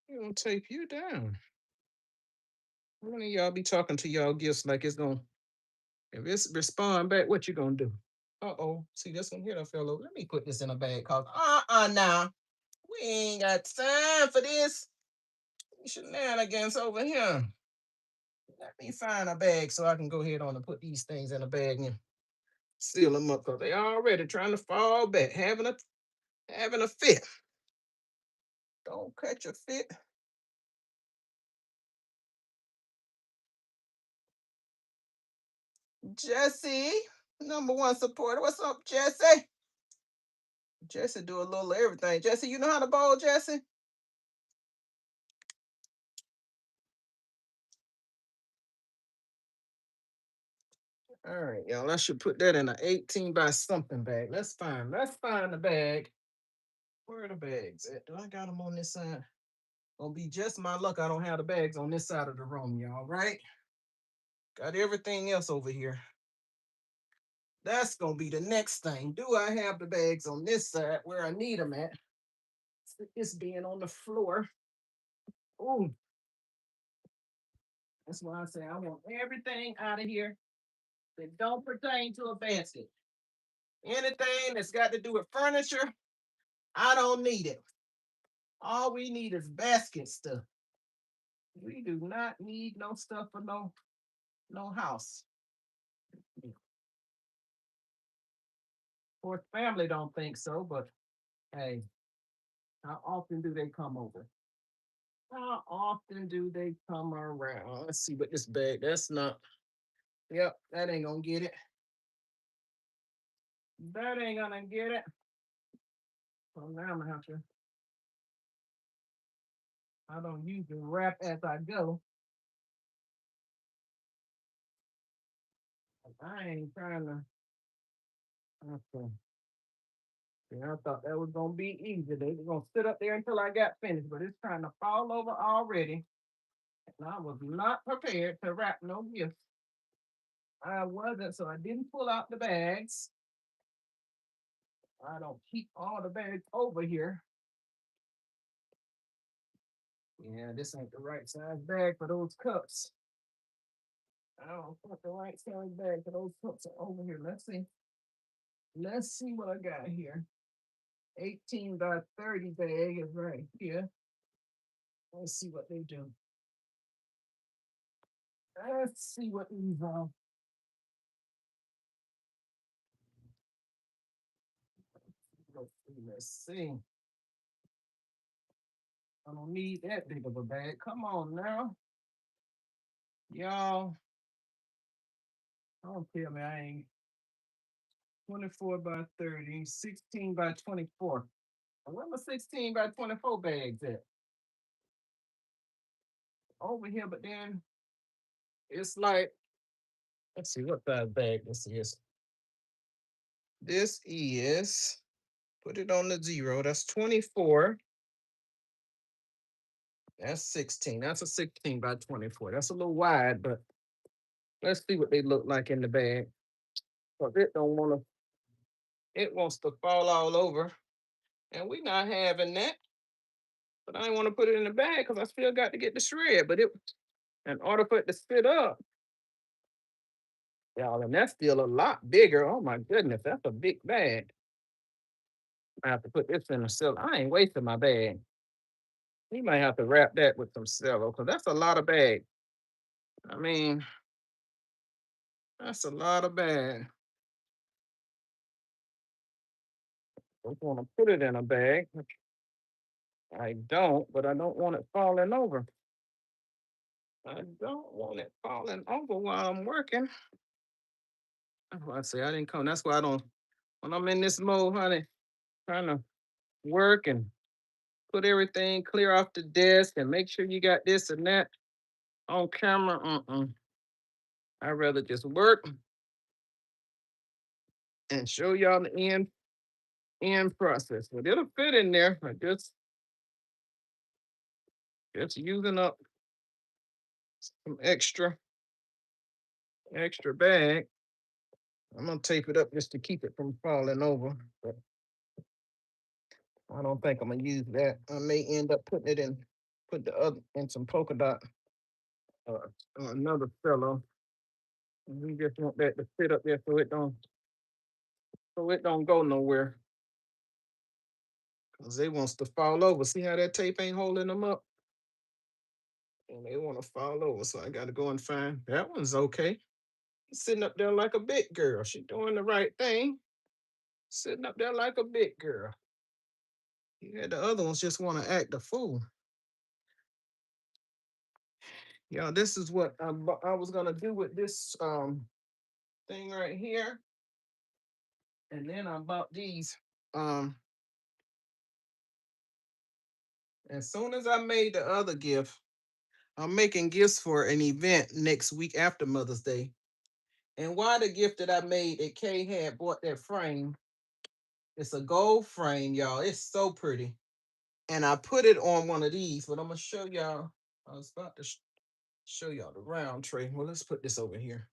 We're gonna tape you down. One of y'all be talking to y'all gifts like it's gonna, if it's respond back, what you gonna do? Uh-oh. See this one here, fellow. Let me put this in a bag cause now. We ain't got time for this shenanigans over here. Let me find a bag so I can go ahead on and put these things in a bag and seal them up because they already trying to fall back, having a fit. Don't catch a fit. Jesse, number one supporter. What's up, Jesse? Jesse do a little of everything. Jesse, you know how to bowl, Jesse? All right, y'all. I should put that in an 18 by something bag. Let's find the bag. Where are the bags at? Do I got them on this side? Gonna be just my luck. I don't have the bags on this side of the room, y'all. Right? Got everything else over here. That's gonna be the next thing. Do I have the bags on this side where I need them at? It's being on the floor. Ooh, that's why I say I want everything out of here that don't pertain to a basket. Anything that's got to do with furniture, I don't need it. All we need is basket stuff. We do not need no stuff for no house. Of course, family don't think so, but hey, how often do they come over? How often do they come around? Let's see what this bag. That's not. Yep, that ain't gonna get it. That ain't gonna get it. So now I'm gonna have to. I don't usually wrap as I go. I ain't trying to. Okay. Yeah, I thought that was gonna be easy. They were gonna sit up there until I got finished, but it's trying to fall over already. And I was not prepared to wrap no gifts. I wasn't, so I didn't pull out the bags. I don't keep all the bags over here. Yeah, this ain't the right size bag for those cups. I don't put the right size bag for those cups are over here. Let's see. Let's see what I got here. 18 by 30 bag is right here. Let's see what they do. Let's see what these are. Let's see. I don't need that big of a bag. Come on now. Y'all. Don't tell me I ain't 24 by 30, 16 by 24. Where my 16 by 24 bags at? Over here, but then it's like, let's see what size bag this is. This is, put it on the zero. That's 24. That's 16. That's a 16 by 24. That's a little wide, but let's see what they look like in the bag. But it don't want to, it wants to fall all over. And we not having that. But I want to put it in the bag because I still got to get the shred. But it, in order for it to spit up, y'all, and that's still a lot bigger. Oh my goodness, that's a big bag. I have to put this in the cellar. I ain't wasting my bag. We might have to wrap that with some cello because that's a lot of bag. I mean, that's a lot of bag. I want to put it in a bag. I don't, but I don't want it falling over. I don't want it falling over while I'm working. That's why I say I didn't come. That's why I don't. When I'm in this mode, honey, trying to work and put everything clear off the desk and make sure you got this and that on camera. I'd rather just work and show y'all the end process. But it'll fit in there. I just using up some extra bag. I'm gonna tape it up just to keep it from falling over. But I don't think I'm gonna use that. I may end up putting it in, put the other in some polka dot or another fellow. We just want that to fit up there so it don't go nowhere. Cause they wants to fall over. See how that tape ain't holding them up? And they want to fall over. So I gotta go and find that one's okay. Sitting up there like a big girl. She doing the right thing. Sitting up there like a big girl. Yeah, the other ones just want to act a fool. Yeah, this is what I was gonna do with this thing right here. And then I bought these. Um, as soon as I made the other gift, I'm making gifts for an event next week after Mother's Day. And why the gift that I made that Kay had bought that frame, it's a gold frame, y'all. It's so pretty. And I put it on one of these, but I'm gonna show y'all. I was about to show y'all the round tray. Well, let's put this over here.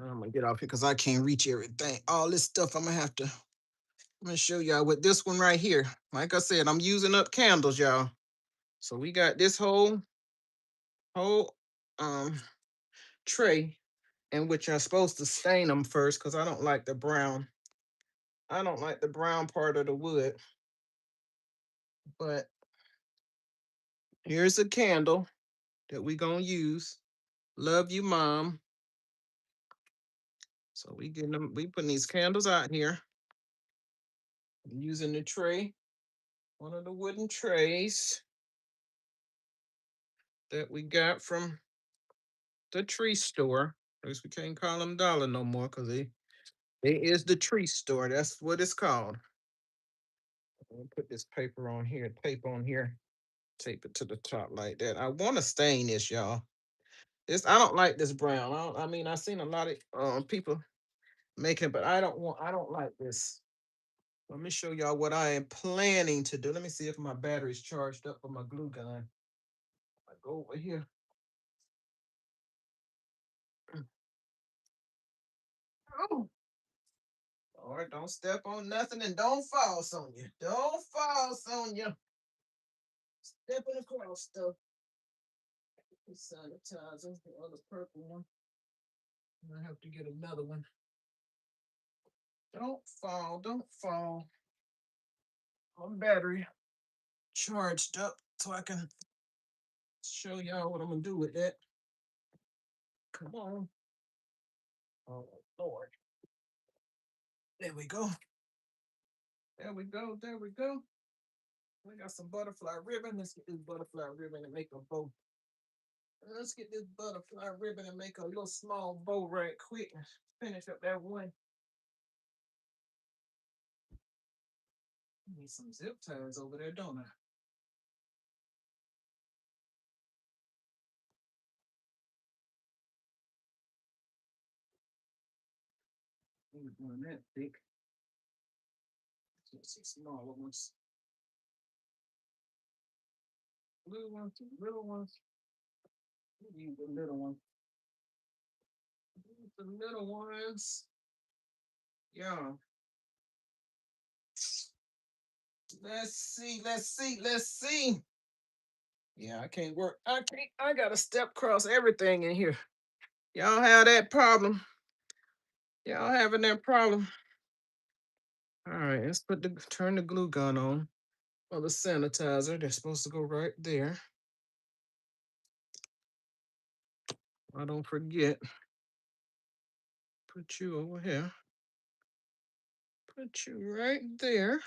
I'm gonna get off here because I can't reach everything. All this stuff I'm gonna show y'all with this one right here. Like I said, I'm using up candles, y'all. So we got this whole um tray in which I'm supposed to stain them first because I don't like the brown. I don't like the brown part of the wood. But here's a candle that we gonna use. Love you, Mom. So we putting these candles out here. I'm using the tray, one of the wooden trays that we got from the tree store. At least we can't call them dollar no more because they is the tree store. That's what it's called. I'm gonna put this paper on here, tape on here, tape it to the top like that. I want to stain this, y'all. This I don't like this brown. I mean, I've seen a lot of people make it, but I don't like this. Let me show y'all what I am planning to do. Let me see if my battery's charged up for my glue gun. I go over here. Oh, Lord, don't step on nothing and don't fall, Sonya. Don't fall, Sonya. Stepping across stuff. The sanitizer, the other purple one. I have to get another one. Don't fall, don't fall. My battery charged up so I can show y'all what I'm gonna do with that. Come on. Oh Lord. There we go. There we go. There we go. We got some butterfly ribbon. Let's get this butterfly ribbon and make a bow. Let's get this butterfly ribbon and make a little small bow right quick. Finish up that one. Need some zip ties over there, don't I? Ain't doing that thick. Let's see smaller ones. Little ones. Use the little ones. Use the little ones. Yeah. Let's see. Let's see. Let's see. Yeah, I can't work. I can't. I gotta step across everything in here. Y'all have that problem. Y'all having that problem. All right, let's turn the glue gun on. Well, the sanitizer, they're supposed to go right there. I don't forget. Put you over here. Put you right there.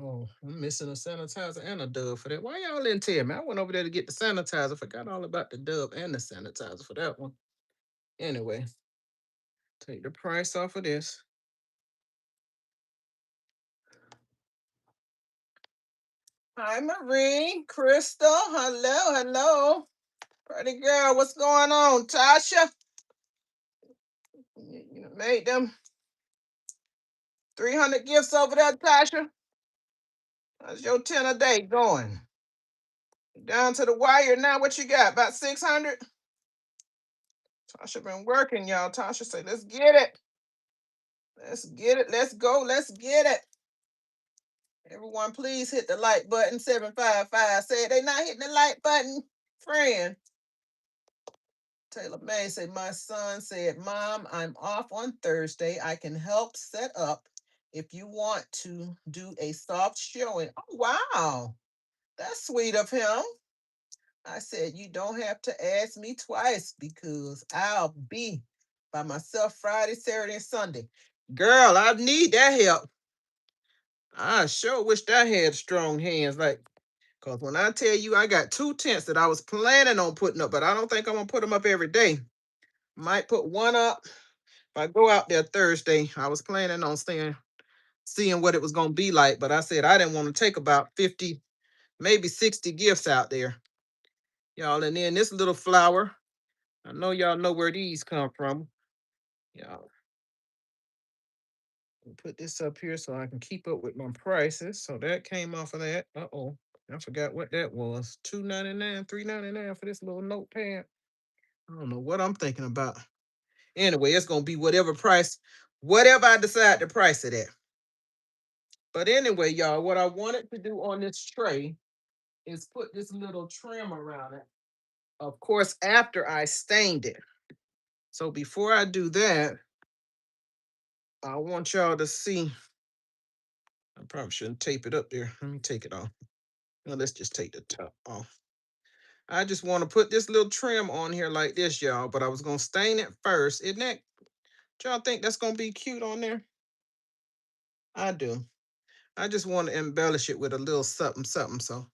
Oh, I'm missing a sanitizer and a dub for that. Why y'all didn't tell me? I went over there to get the sanitizer. Forgot all about the dub and the sanitizer for that one. Anyway, take the price off of this. Hi, Marie, Crystal. Hello, hello. Pretty girl, what's going on? Tasha, you made them 300 gifts over there, Tasha. How's your 10 a day going? Down to the wire now. What you got? About 600? Tasha been working, y'all. Tasha say, let's get it. Let's get it. Let's go. Let's get it. Everyone, please hit the like button. 755 said they not hitting the like button. Friend. Taylor May said, my son said, Mom, I'm off on Thursday. I can help set up if you want to do a soft showing. Oh, wow. That's sweet of him. I said, you don't have to ask me twice because I'll be by myself Friday, Saturday, and Sunday. Girl, I need that help. I sure wish I had strong hands. Because when I tell you I got 2 tents that I was planning on putting up, but I don't think I'm going to put them up every day. Might put one up. If I go out there Thursday, I was planning on seeing what it was going to be like, but I said I didn't want to take about 50, maybe 60 gifts out there. Y'all, and then this little flower, I know y'all know where these come from. Y'all, put this up here so I can keep up with my prices. So that came off of that. Uh-oh. I forgot what that was. $2.99, $3.99 for this little notepad. I don't know what I'm thinking about. Anyway, it's gonna be whatever price, whatever I decide to price it at. But anyway, y'all, what I wanted to do on this tray is put this little trim around it. Of course, after I stained it. So before I do that, I want y'all to see. I probably shouldn't tape it up there. Let me take it off. Well, let's just take the top off. I just want to put this little trim on here like this, y'all. But I was gonna stain it first. Isn't that? Y'all think that's gonna be cute on there? I do. I just want to embellish it with a little something, something. So,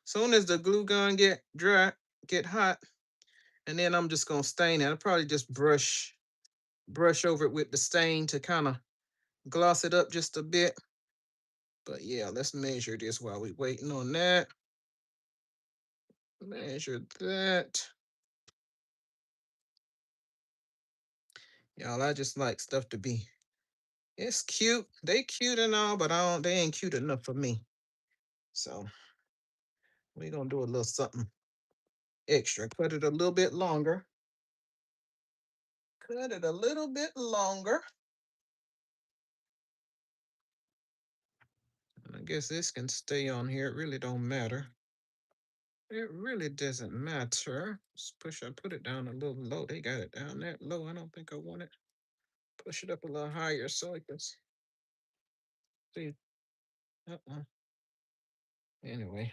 soon as the glue gun get dry, get hot, and then I'm just gonna stain it. I'll probably just brush over it with the stain to kind of gloss it up just a bit. But yeah, let's measure this while we waiting on that. Measure that. Y'all, I just like stuff to be. It's cute. They cute and all, but I don't. They ain't cute enough for me. So we're gonna do a little something extra. Cut it a little bit longer. Cut it a little bit longer. And I guess this can stay on here. It really don't matter. It really doesn't matter. I put it down a little low. They got it down that low. I don't think I want it. Push it up a little higher so I can see. Uh-uh. Anyway,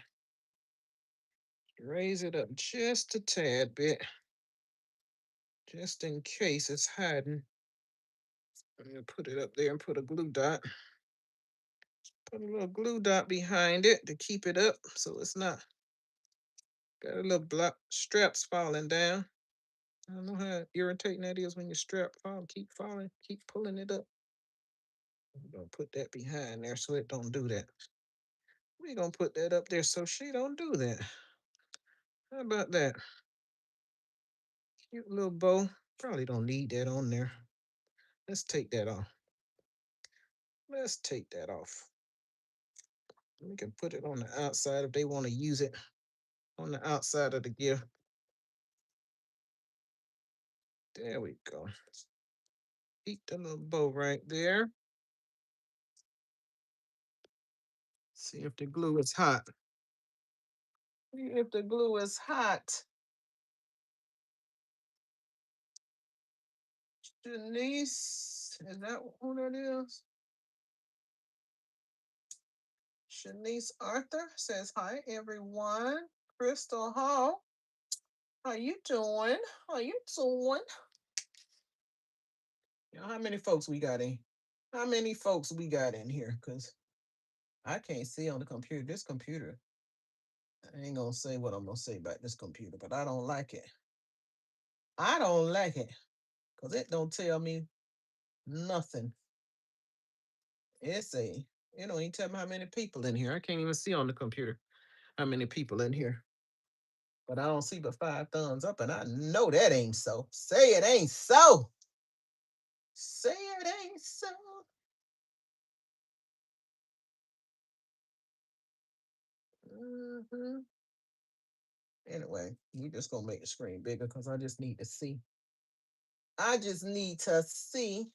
raise it up just a tad bit, just in case it's hiding. I'm gonna put it up there and put a glue dot. Put a little glue dot behind it to keep it up so it's not got a little block straps falling down. I don't know how irritating that is when your strap keep falling, keep pulling it up. We're gonna put that behind there so it don't do that. We're gonna put that up there so she don't do that. How about that? Cute little bow. Probably don't need that on there. Let's take that off. Let's take that off. We can put it on the outside if they want to use it on the outside of the gift. There we go. Keep the little bow right there. See if the glue is hot. See if the glue is hot. Denise, is that who that is? Shanice Arthur says hi, everyone. Crystal Hall, how you doing? How you doing? How many folks we got in? How many folks we got in here? Cause I can't see on the computer. This computer, I ain't gonna say what I'm gonna say about this computer, but I don't like it. I don't like it because it don't tell me nothing. It's a, it don't even tell me how many people in here. I can't even see on the computer how many people in here. But I don't see but 5 thumbs up, and I know that ain't so. Say it ain't so. Say it ain't so. Mm-hmm. Anyway, we just gonna make the screen bigger because I just need to see. I just need to see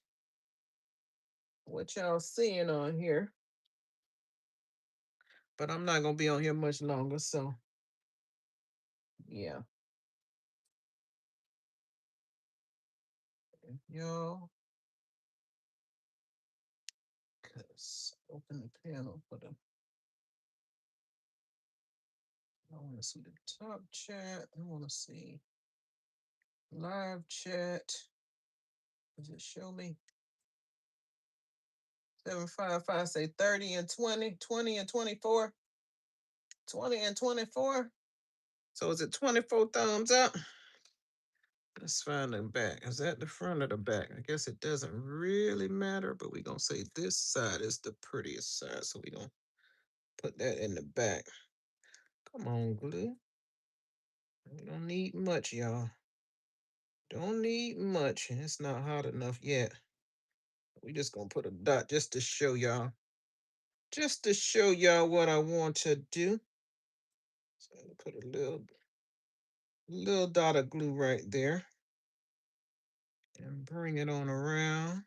what y'all seeing on here. But I'm not gonna be on here much longer, so yeah. Y'all, cause open the panel for the. I want to see the top chat. I want to see live chat. Does it show me? 755 say 30 and 20, 20 and 24, 20 and 24. So is it 24 thumbs up? Let's find the back. Is that the front or the back? I guess it doesn't really matter, but we're going to say this side is the prettiest side. So we're going to put that in the back. Come on, glue. We don't need much, y'all. Don't need much. It's not hot enough yet. We just going to put a dot just to show y'all. Just to show y'all what I want to do. So put a little dot of glue right there. And bring it on around.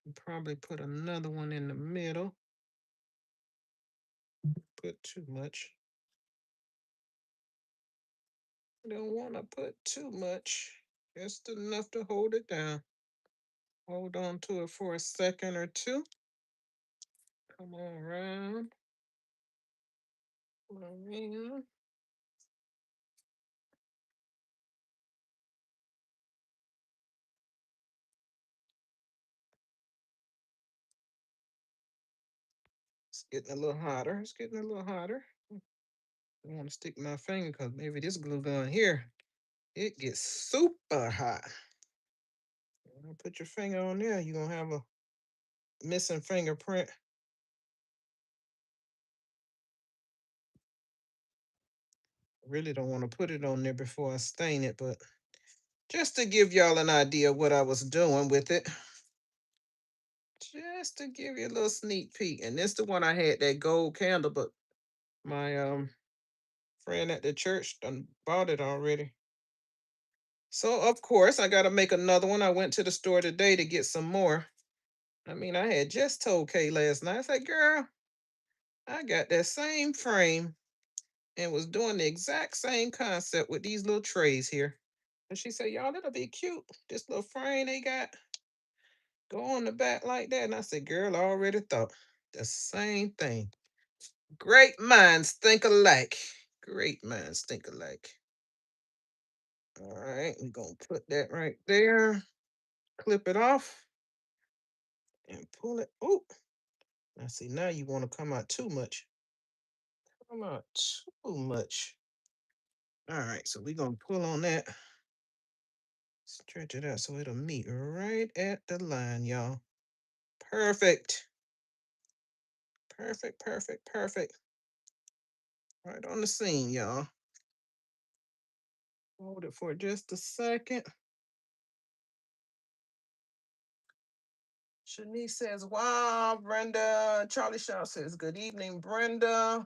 And probably put another one in the middle. Put too much. Don't want to put too much. Just enough to hold it down. Hold on to it for a second or two. Come on around. Come on around. It's getting a little hotter. It's getting a little hotter. I want to stick my finger because maybe this glue gun here, it gets super hot. When you put your finger on there, you're going to have a missing fingerprint. Really don't want to put it on there before I stain it, but just to give y'all an idea of what I was doing with it. Just to give you a little sneak peek. And this the one I had that gold candle, but my friend at the church done bought it already. So of course I gotta make another one. I went to the store today to get some more. I mean, I had just told Kay last night. I said, girl, I got that same frame and was doing the exact same concept with these little trays here. And she said, y'all, that'll be cute. This little frame they got go on the back like that. And I said, girl, I already thought the same thing. Great minds think alike. Great minds think alike. All right, we're going to put that right there. Clip it off and pull it. Oh, now see, now you want to come out too much. Come out too much. All right, so we're going to pull on that. Stretch it out so it'll meet right at the line, y'all. Perfect. Perfect, perfect, perfect. Right on the seam, y'all. Hold it for just a second. Shanice says, wow, Brenda. Charlie Shaw says, good evening, Brenda.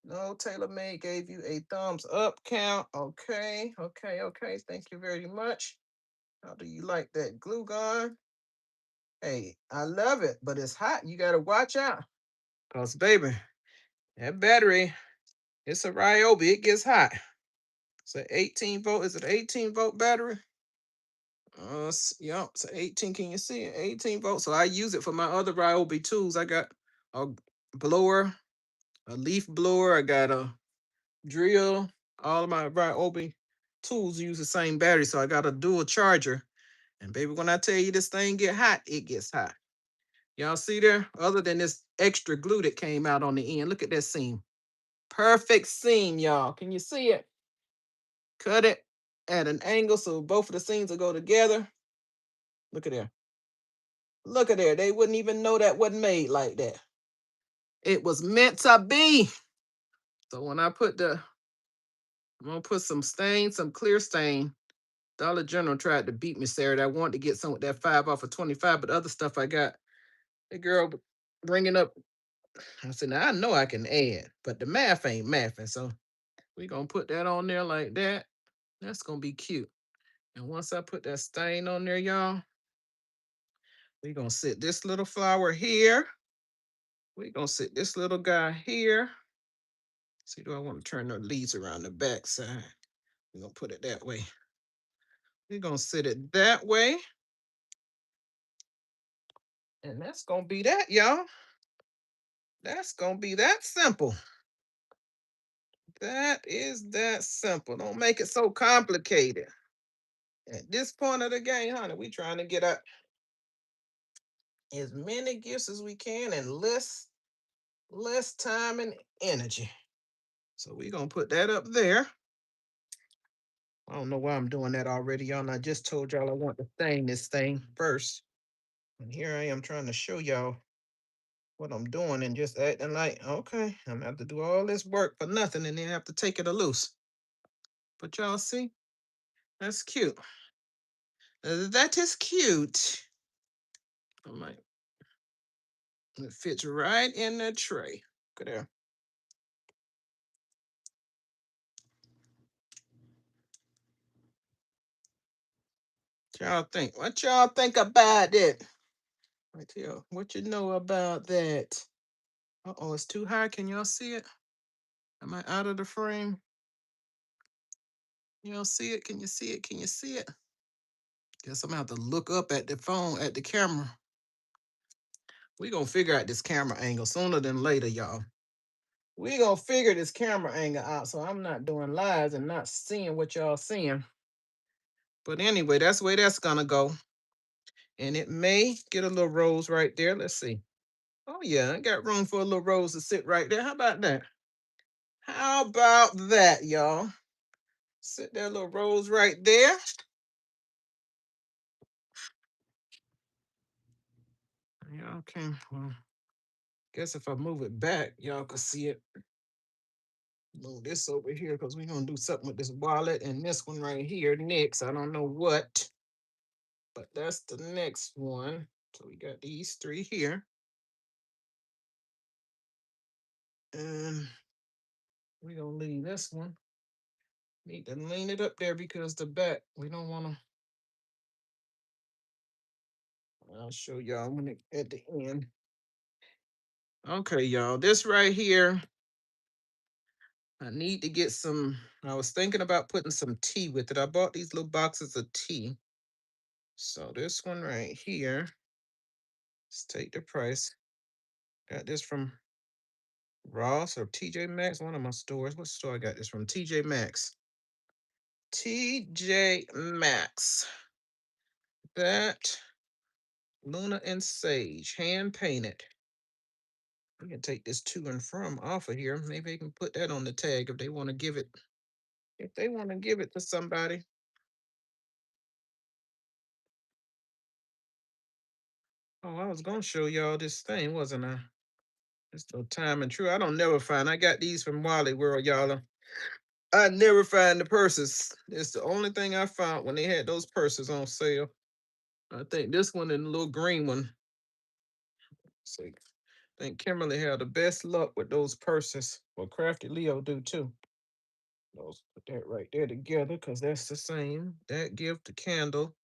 No, Taylor May gave you a thumbs up count. Okay, okay, okay. Thank you very much. How do you like that glue gun? Hey, I love it, but it's hot. You got to watch out. Because, baby, that battery, it's a Ryobi. It gets hot. It's an 18 volt. Is it an 18-volt battery? Yep, it's an 18. Can you see it? 18 volts. So I use it for my other Ryobi tools. I got a blower, a leaf blower. I got a drill. All of my Ryobi tools use the same battery, so I got a dual charger. And baby, when I tell you this thing get hot, it gets hot. Y'all see there? Other than this extra glue that came out on the end, look at that seam. Perfect seam, y'all. Can you see it? Cut it at an angle so both of the seams will go together. Look at there. Look at there. They wouldn't even know that wasn't made like that. It was meant to be. So when I put I'm gonna put some stain, some clear stain. Dollar General tried to beat me Saturday. I wanted to get some with that 5 off of 25, but the other stuff I got, the girl bringing up. I said, now I know I can add, but the math ain't mathing. So we gonna put that on there like that. That's gonna be cute. And once I put that stain on there, y'all, we gonna sit this little flower here. We gonna sit this little guy here. See, do I want to turn the leaves around the back side? We're gonna put it that way. We're gonna sit it that way. And that's gonna be that, y'all. That's gonna be that simple. That is that simple. Don't make it so complicated. At this point of the game, honey, we trying to get up as many gifts as we can in less time and energy. So we're gonna put that up there. I don't know why I'm doing that already, y'all. And I just told y'all I want to stain this thing first. And here I am trying to show y'all what I'm doing and just acting like, okay, I'm gonna have to do all this work for nothing and then have to take it a loose. But y'all see, that's cute. That is cute. I'm like, it fits right in the tray. Look at there. What y'all think? What y'all think about it? Right here. What you know about that? Uh-oh, it's too high. Can y'all see it? Am I out of the frame? You don't see it? Can you see it? Can you see it? Guess I'm gonna have to look up at the phone, at the camera. We gonna figure out this camera angle sooner than later, y'all. We gonna figure this camera angle out so I'm not doing lies and not seeing what y'all seeing. But anyway, that's the way that's gonna go. And it may get a little rose right there. Let's see. Oh yeah, I got room for a little rose to sit right there. How about that? How about that, y'all? Sit that little rose right there. Yeah, okay. Well, guess if I move it back, y'all can see it. Move this over here because we're gonna do something with this wallet and this one right here next. I don't know what, but that's the next one. So we got these three here. And we're gonna leave this one. Need to lean it up there because the back, we don't wanna. I'll show y'all when it at the end. Okay, y'all, this right here, I need to get some, I was thinking about putting some tea with it. I bought these little boxes of tea. So this one right here, let's take the price. Got this from Ross or TJ Maxx, one of my stores. What store I got this from? TJ Maxx. TJ Maxx. That Luna and Sage, hand painted. We can take this to and from off of here. Maybe they can put that on the tag if they want to give it. If they want to give it to somebody. Oh, I was gonna show y'all this thing, wasn't I? It's no time and true. I don't never find. I got these from Wally World, y'all. I never find the purses. It's the only thing I found when they had those purses on sale. I think this one and the little green one. See, I think Kimberly had the best luck with those purses. Well, Crafty Leo do too. Those put that right there together because that's the same. That gift, the candle.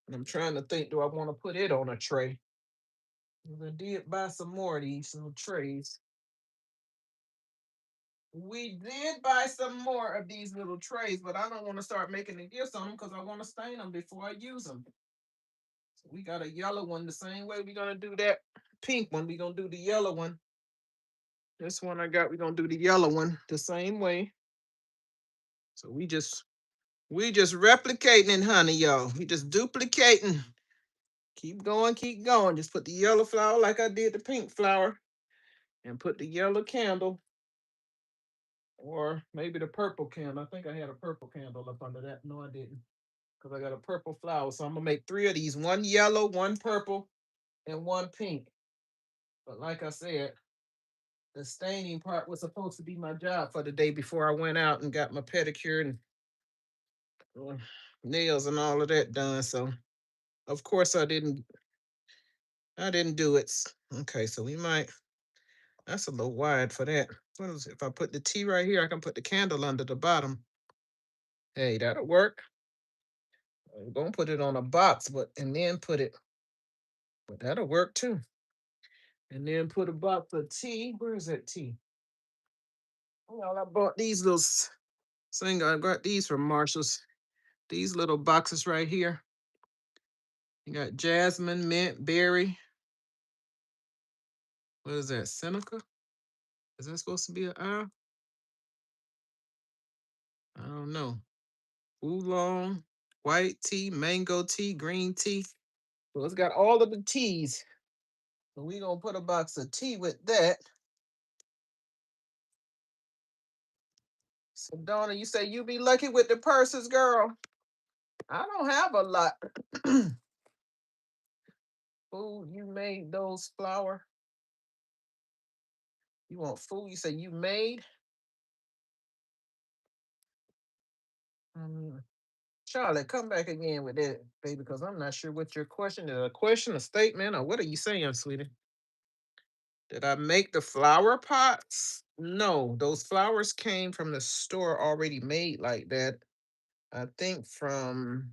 And I'm trying to think, do I want to put it on a tray? I did buy some more of these little trays. We did buy some more of these little trays, but I don't want to start making the gifts on them because I want to stain them before I use them. So we got a yellow one the same way we're gonna do that pink one. We're gonna do the yellow one This one I got, we're gonna do the yellow one the same way. So we just replicating it, honey, y'all. We just duplicating. Keep going, keep going. Just put the yellow flower like I did the pink flower, and put the yellow candle, or maybe the purple candle. I think I had a purple candle up under that. No, I didn't, because I got a purple flower. So I'm gonna make 3 of these: one yellow, one purple, and one pink. But like I said, the staining part was supposed to be my job for the day before I went out and got my pedicure and uh, nails and all of that done. So of course I didn't do it. Okay, so we might, that's a little wide for that. What is it? If I put the T right here, I can put the candle under the bottom. Hey, that'll work. I'm gonna put it on a box, and then put it, but that'll work too. And then put a box of tea. Where is that tea? Well, I bought these little thing. I got these from Marshalls. These little boxes right here. You got jasmine, mint, berry. What is that? Seneca? Is that supposed to be an I? I don't know. Oolong, white tea, mango tea, green tea. So it's got all of the teas. So we gonna put a box of tea with that. So Donna, you say you be lucky with the purses, girl. I don't have a lot. Food, you made those flour. You want food? You say you made. Um, Charlotte, come back again with that, baby, because I'm not sure what your question is. A question, a statement, or what are you saying, sweetie? Did I make the flower pots? No, those flowers came from the store already made like that. I think from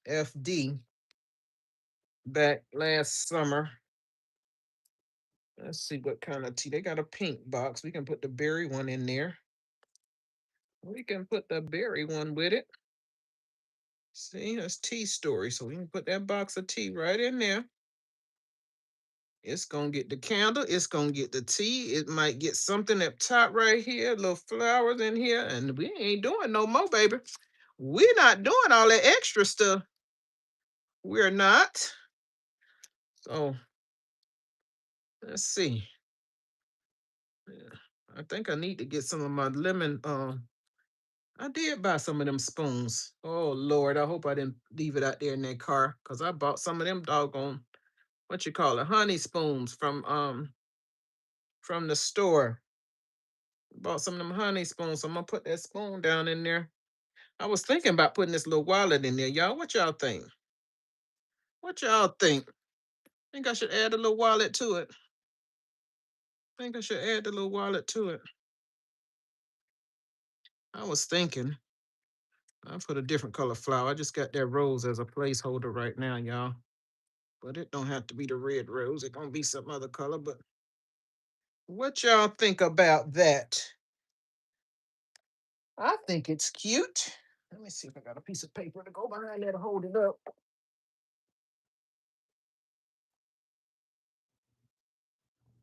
FD back last summer. Let's see what kind of tea. They got a pink box. We can put the berry one in there. We can put the berry one with it. See, that's tea story. So we can put that box of tea right in there. It's gonna get the candle. It's gonna get the tea. It might get something up top right here, little flowers in here, and we ain't doing no more, baby. We're not doing all that extra stuff. We're not. So let's see. Yeah, I think I need to get some of my lemon. I did buy some of them spoons. Oh Lord, I hope I didn't leave it out there in that car, because I bought some of them doggone, what you call it, honey spoons from the store. Bought some of them honey spoons. So I'm gonna put that spoon down in there. I was thinking about putting this little wallet in there, y'all. What y'all think? What y'all think? Think I should add a little wallet to it? Think I should add the little wallet to it? I was thinking I put a different color flower. I just got that rose as a placeholder right now, y'all. But it don't have to be the red rose. It gonna be some other color. But what y'all think about that? I think it's cute. Let me see if I got a piece of paper to go behind there to hold it up.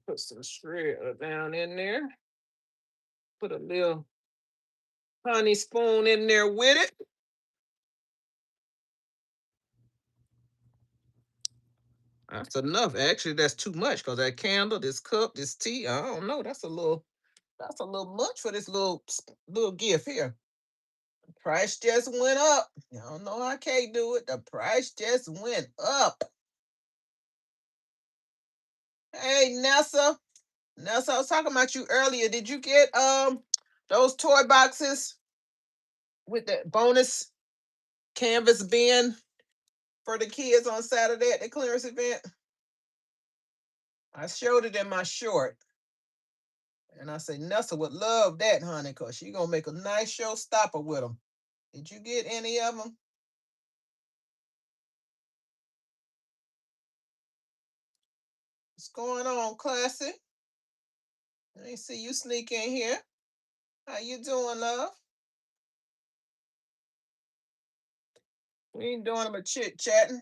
Put some shred down in there. Put a little honey spoon in there with it. That's enough. Actually, that's too much, because that candle, this cup, this tea, I don't know. That's a little much for this little gift here. The price just went up. I don't know, I can't do it. The price just went up. Hey, Nessa. Nessa, I was talking about you earlier. Did you get those toy boxes with the bonus canvas bin for the kids on Saturday at the clearance event? I showed it in my short. And I said, Nessa would love that, honey, because she going to make a nice showstopper with them. Did you get any of them? What's going on, Classy? Let me see you sneak in here. How you doing, love? We ain't doing but chit-chatting.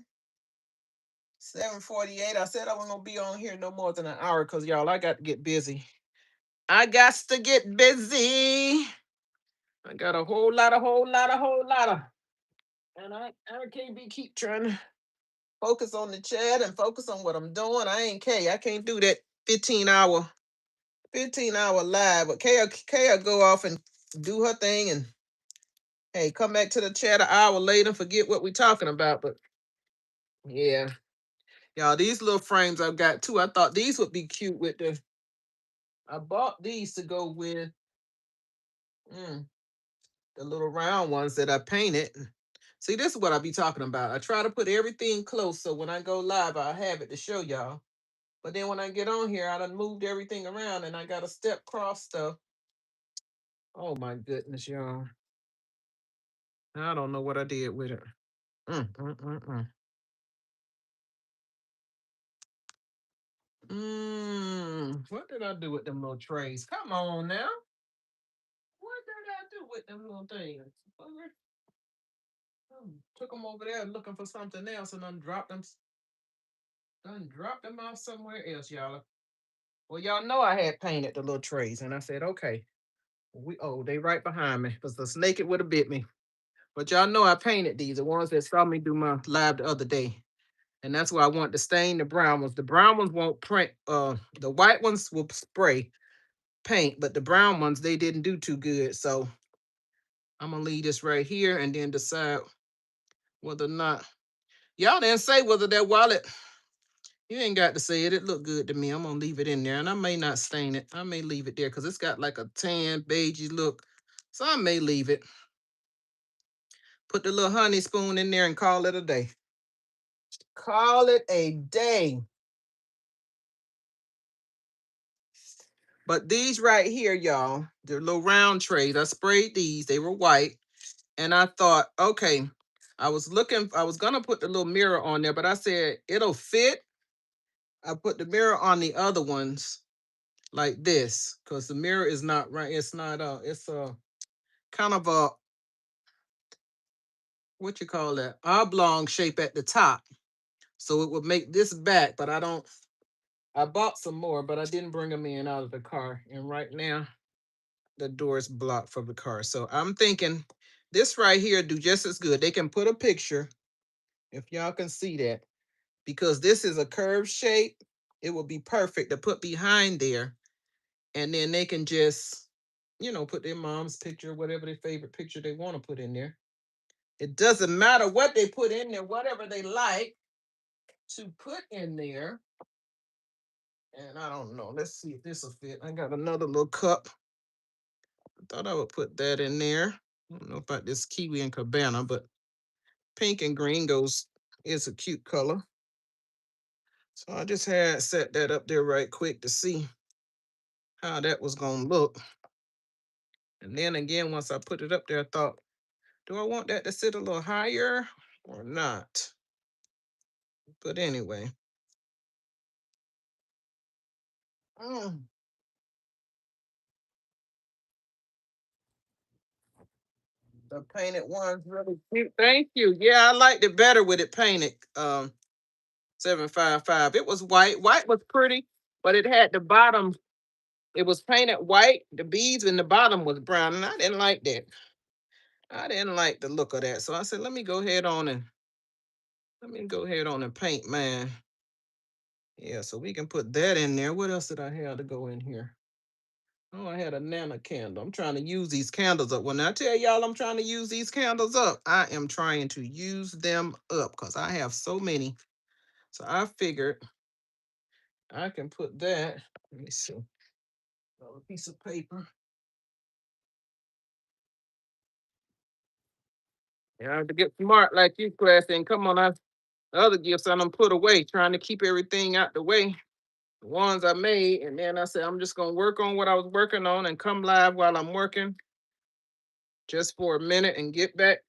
7:48. I said I wasn't gonna be on here no more than an hour because y'all, I got to get busy. I got to get busy. I got a whole lot of, and I can't be keep trying to focus on the chat and focus on what I'm doing. I can't do that 15 hour live. But Kay go off and do her thing and hey, come back to the chat an hour later, forget what we talking about. But yeah. Y'all, these little frames I've got too. I thought these would be cute with the I bought these to go with mm, the little round ones that I painted. See, this is what I be talking about. I try to put everything close so when I go live, I have it to show y'all. But then when I get on here, I done moved everything around and I got a step cross stuff. Oh my goodness, y'all. I don't know what I did with it. Mm, mm, mm, mm. What did I do with them little trays? Come on now. What did I do with them little things? Took them over there looking for something else and dropped them off somewhere else, y'all. Well, y'all know I had painted the little trays, and I said, okay, they right behind me because the snake it would have bit me. But y'all know I painted these, the ones that saw me do my live the other day. And that's why I want to stain the brown ones. The brown ones won't print, the white ones will spray paint, but the brown ones, they didn't do too good. So I'm gonna leave this right here and then decide whether or not y'all didn't say whether that wallet. You ain't got to say it. It looked good to me. I'm gonna leave it in there, and I may not stain it. I may leave it there because it's got like a tan, beigey look. So I may leave it. Put the little honey spoon in there and call it a day. Call it a day. But these right here, y'all, they're little round trays. I sprayed these. They were white, and I thought, okay. I was gonna put the little mirror on there, but I said it'll fit. I put the mirror on the other ones like this because the mirror is not right. It's not it's a kind of a what you call that oblong shape at the top. So it would make this back, but I bought some more, but I didn't bring them in out of the car. And right now the door is blocked from the car. So I'm thinking this right here do just as good. They can put a picture if y'all can see that because this is a curved shape. It will be perfect to put behind there. And then they can just, put their mom's picture, whatever their favorite picture they want to put in there. It doesn't matter what they put in there, whatever they like to put in there. And I don't know. Let's see if this will fit. I got another little cup. I thought I would put that in there. I don't know about this kiwi and cabana, but pink and green is a cute color. So I just had set that up there right quick to see how that was gonna look. And then again, once I put it up there, I thought, do I want that to sit a little higher or not? But anyway. Mm. The painted one's really cute. Thank you. Yeah, I liked it better with it painted. 755. It was white. White was pretty, but it had the bottom. It was painted white. The beads in the bottom was brown, and I didn't like that. I didn't like the look of that. So I said, let me go ahead on and paint mine. Yeah, so we can put that in there. What else did I have to go in here? Oh, I had a nana candle. I'm trying to use these candles up. When I tell y'all I'm trying to use these candles up, I am trying to use them up because I have so many. So I figured I can put that. Let me see. Another piece of paper. Yeah, I have to get smart like you, class, and come on, the other gifts I done put away, trying to keep everything out the way. The ones I made, and then I said I'm just gonna work on what I was working on and come live while I'm working just for a minute and get back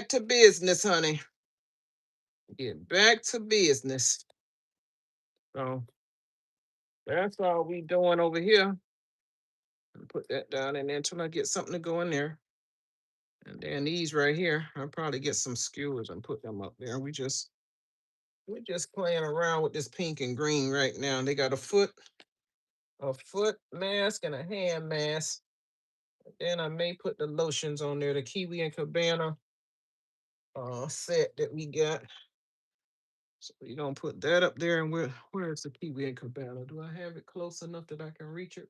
to business, honey. Get back to business. So that's all we doing over here. Put that down in there until I get something to go in there. And then these right here, I'll probably get some skewers and put them up there. We're just playing around with this pink and green right now. They got a foot mask and a hand mask. Then I may put the lotions on there, the Kiwi and Cabana set that we got. So we're gonna put that up there. And where's the Kiwi and Cabana? Do I have it close enough that I can reach it?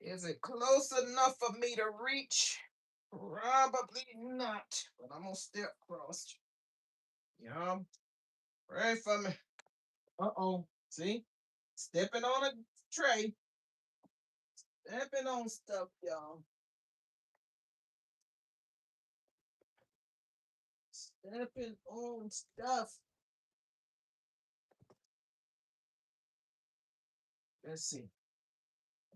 Is it close enough for me to reach? Probably not, but I'm gonna step across. Y'all, pray for me. Uh-oh. See? Stepping on a tray. Stepping on stuff, y'all. Stepping on stuff. Let's see.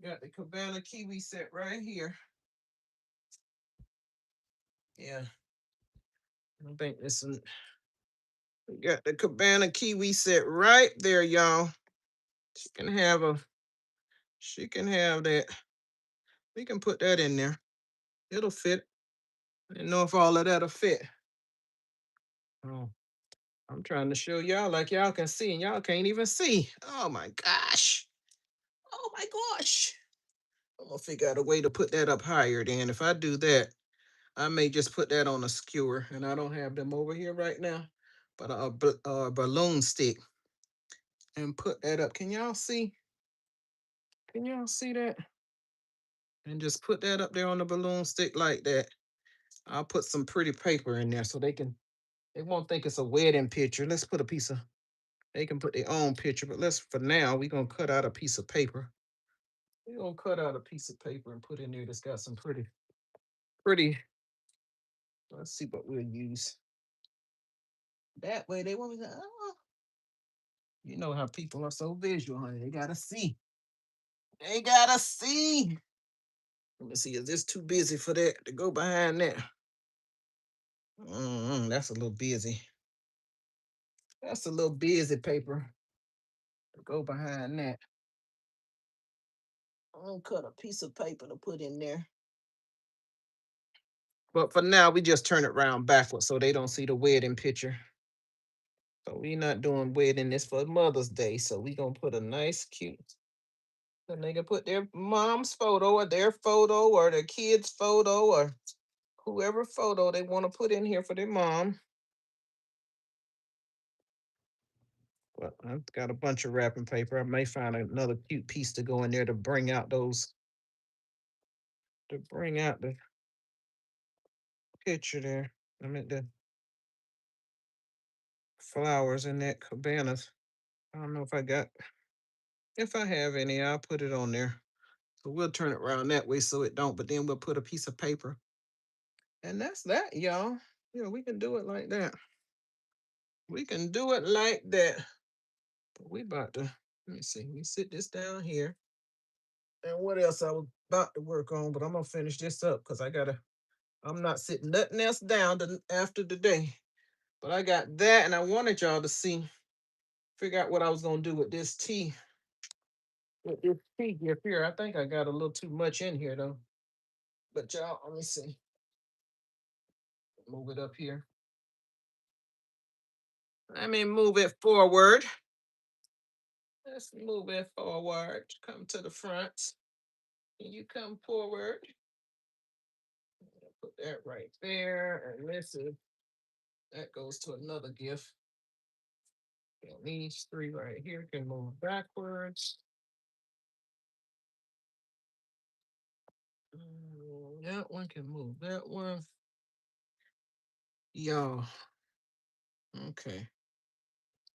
Got the Cabana Kiwi set right here. Yeah. I think this one. We got the Cabana Kiwi set right there, y'all. She can have that. We can put that in there. It'll fit. I didn't know if all of that'll fit. Oh, I'm trying to show y'all like y'all can see, and y'all can't even see. Oh my gosh. Oh my gosh. I'm gonna figure out a way to put that up higher then. If I do that, I may just put that on a skewer, and I don't have them over here right now, but a balloon stick and put that up. Can y'all see? Can y'all see that? And just put that up there on the balloon stick like that. I'll put some pretty paper in there so they won't think it's a wedding picture. Let's put a piece of, they can put their own picture, but for now, we're gonna cut out a piece of paper. We're gonna cut out a piece of paper and put in there that's got some pretty, let's see what we'll use. That way they won't be like, oh, you know how people are so visual, honey. They gotta see. They gotta see. Let me see, is this too busy for that to go behind that? That's a little busy. That's a little busy paper to go behind that. I'm gonna cut a piece of paper to put in there. But for now, we just turn it around backwards so they don't see the wedding picture. So we not doing wedding this for Mother's Day. So we gonna put a nice cute. And they can put their mom's photo or their photo or their kid's photo or whoever photo they want to put in here for their mom. Well, I've got a bunch of wrapping paper. I may find another cute piece to go in there to bring out the picture there. I meant the flowers in that cabanas. I don't know if I have any, I'll put it on there. So we'll turn it around that way so it don't, but then we'll put a piece of paper. And that's that, y'all. Yeah, we can do it like that. We can do it like that. But we about to, let me see, let me sit this down here. And what else I was about to work on, but I'm gonna finish this up because I'm not sitting nothing else down after today. But I got that and I wanted y'all to figure out what I was gonna do with this tea. With this tea gift here. I think I got a little too much in here though. But y'all, let me see. Move it up here. Let me move it forward. Let's move it forward. Come to the front. You come forward. Put that right there. And that goes to another gift. And these three right here can move backwards. That one can move. That one. Y'all. Okay.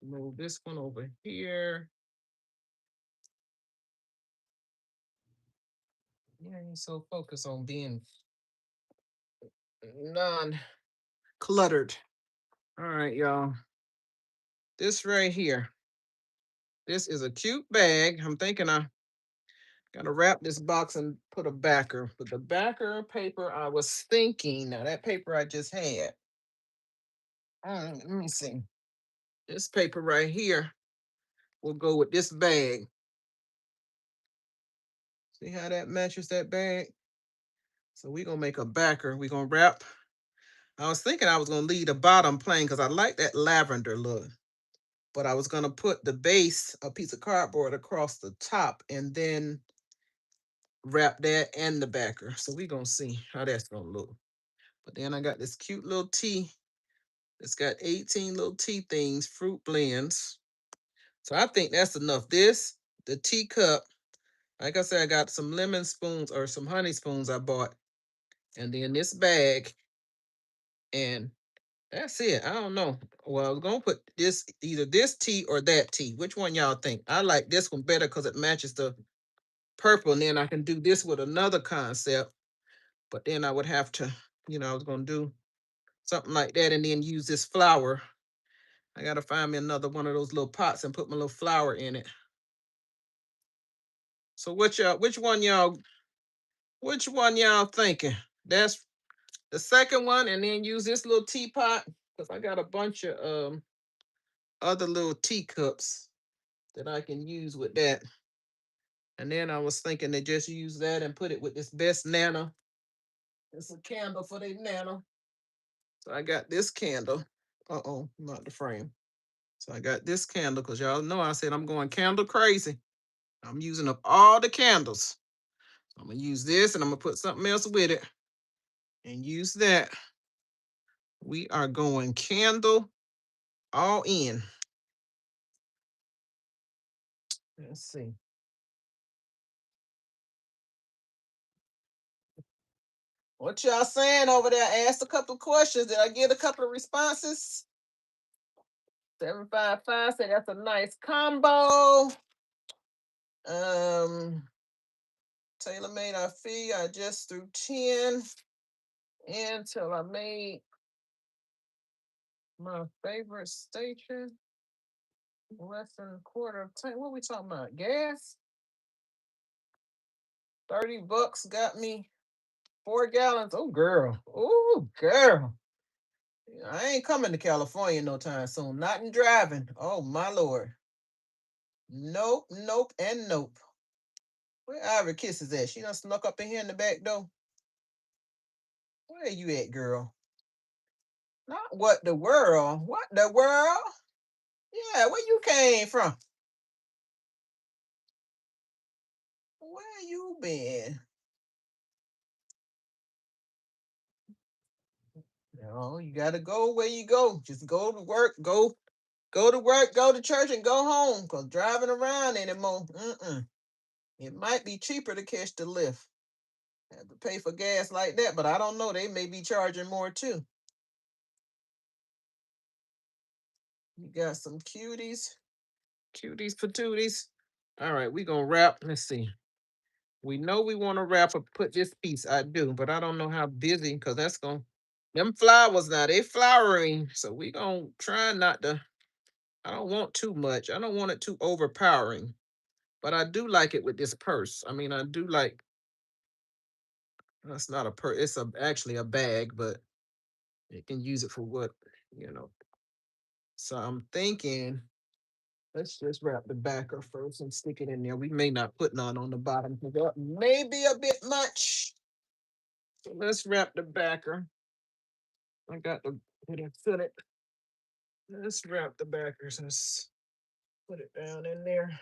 Move this one over here. Yeah, he's so focused on being non-cluttered. All right, y'all. This right here. This is a cute bag. I'm thinking I gotta wrap this box and put a backer. But the backer paper, I was thinking, now that paper I just had. Let me see. This paper right here will go with this bag. See how that matches that bag? So we're gonna make a backer. We're gonna wrap I was thinking I was gonna leave the bottom plain because I like that lavender look. But I was gonna put the base, a piece of cardboard across the top, and then wrap that and the backer. So we gonna see how that's gonna look. But then I got this cute little tea. It's got 18 little tea things, fruit blends. So I think that's enough. This, the teacup, like I said, I got some lemon spoons or some honey spoons I bought. And then this bag. And that's it. I don't know. Well, I was gonna put this either this tea or that tea. Which one y'all think? I like this one better because it matches the purple. And then I can do this with another concept. But then I would have to, I was gonna do something like that and then use this flower. I gotta find me another one of those little pots and put my little flower in it. So which one y'all thinking? That's the second one, and then use this little teapot because I got a bunch of other little teacups that I can use with that. And then I was thinking to just use that and put it with this best Nana. It's a candle for the Nana. So I got this candle. Uh-oh, not the frame. So I got this candle because y'all know I said I'm going candle crazy. I'm using up all the candles. I'm gonna use this and I'm gonna put something else with it and use that. We are going candle all in. Let's see. What y'all saying over there? I asked a couple of questions. Did I get a couple of responses? 755 said that's a nice combo. Um, Taylor made our fee. I just threw 10 until I made my favorite station. Less than a quarter of tank. What are we talking about? Gas? $30 got me 4 gallons. Oh girl. Oh girl. I ain't coming to California no time soon. Not in driving. Oh my lord. Nope, nope, and nope. Where Ivy Kisses at? She done snuck up in here in the back door. Where you at, girl? Not what the world. What the world? Yeah, where you came from? Where you been? No, you gotta go where you go. Just go to work, go to work, go to church, and go home. Cause driving around anymore. It might be cheaper to catch the lift. Have to pay for gas like that, but I don't know. They may be charging more too. You got some cuties patooties. All right, we gonna wrap. Let's see. We know we want to wrap up, put this piece. I do, but I don't know how busy because that's gonna them flowers now, they flowering. So we gonna try not to. I don't want too much. I don't want it too overpowering. But I do like it with this purse. I mean, I do like that's not a purse, it's actually a bag, but you can use it for what, you know. So I'm thinking, let's just wrap the backer first and stick it in there. We may not put none on the bottom because that may be a bit much. So let's wrap the backer. I got to put it. Let's wrap the backers. Let's put it down in there.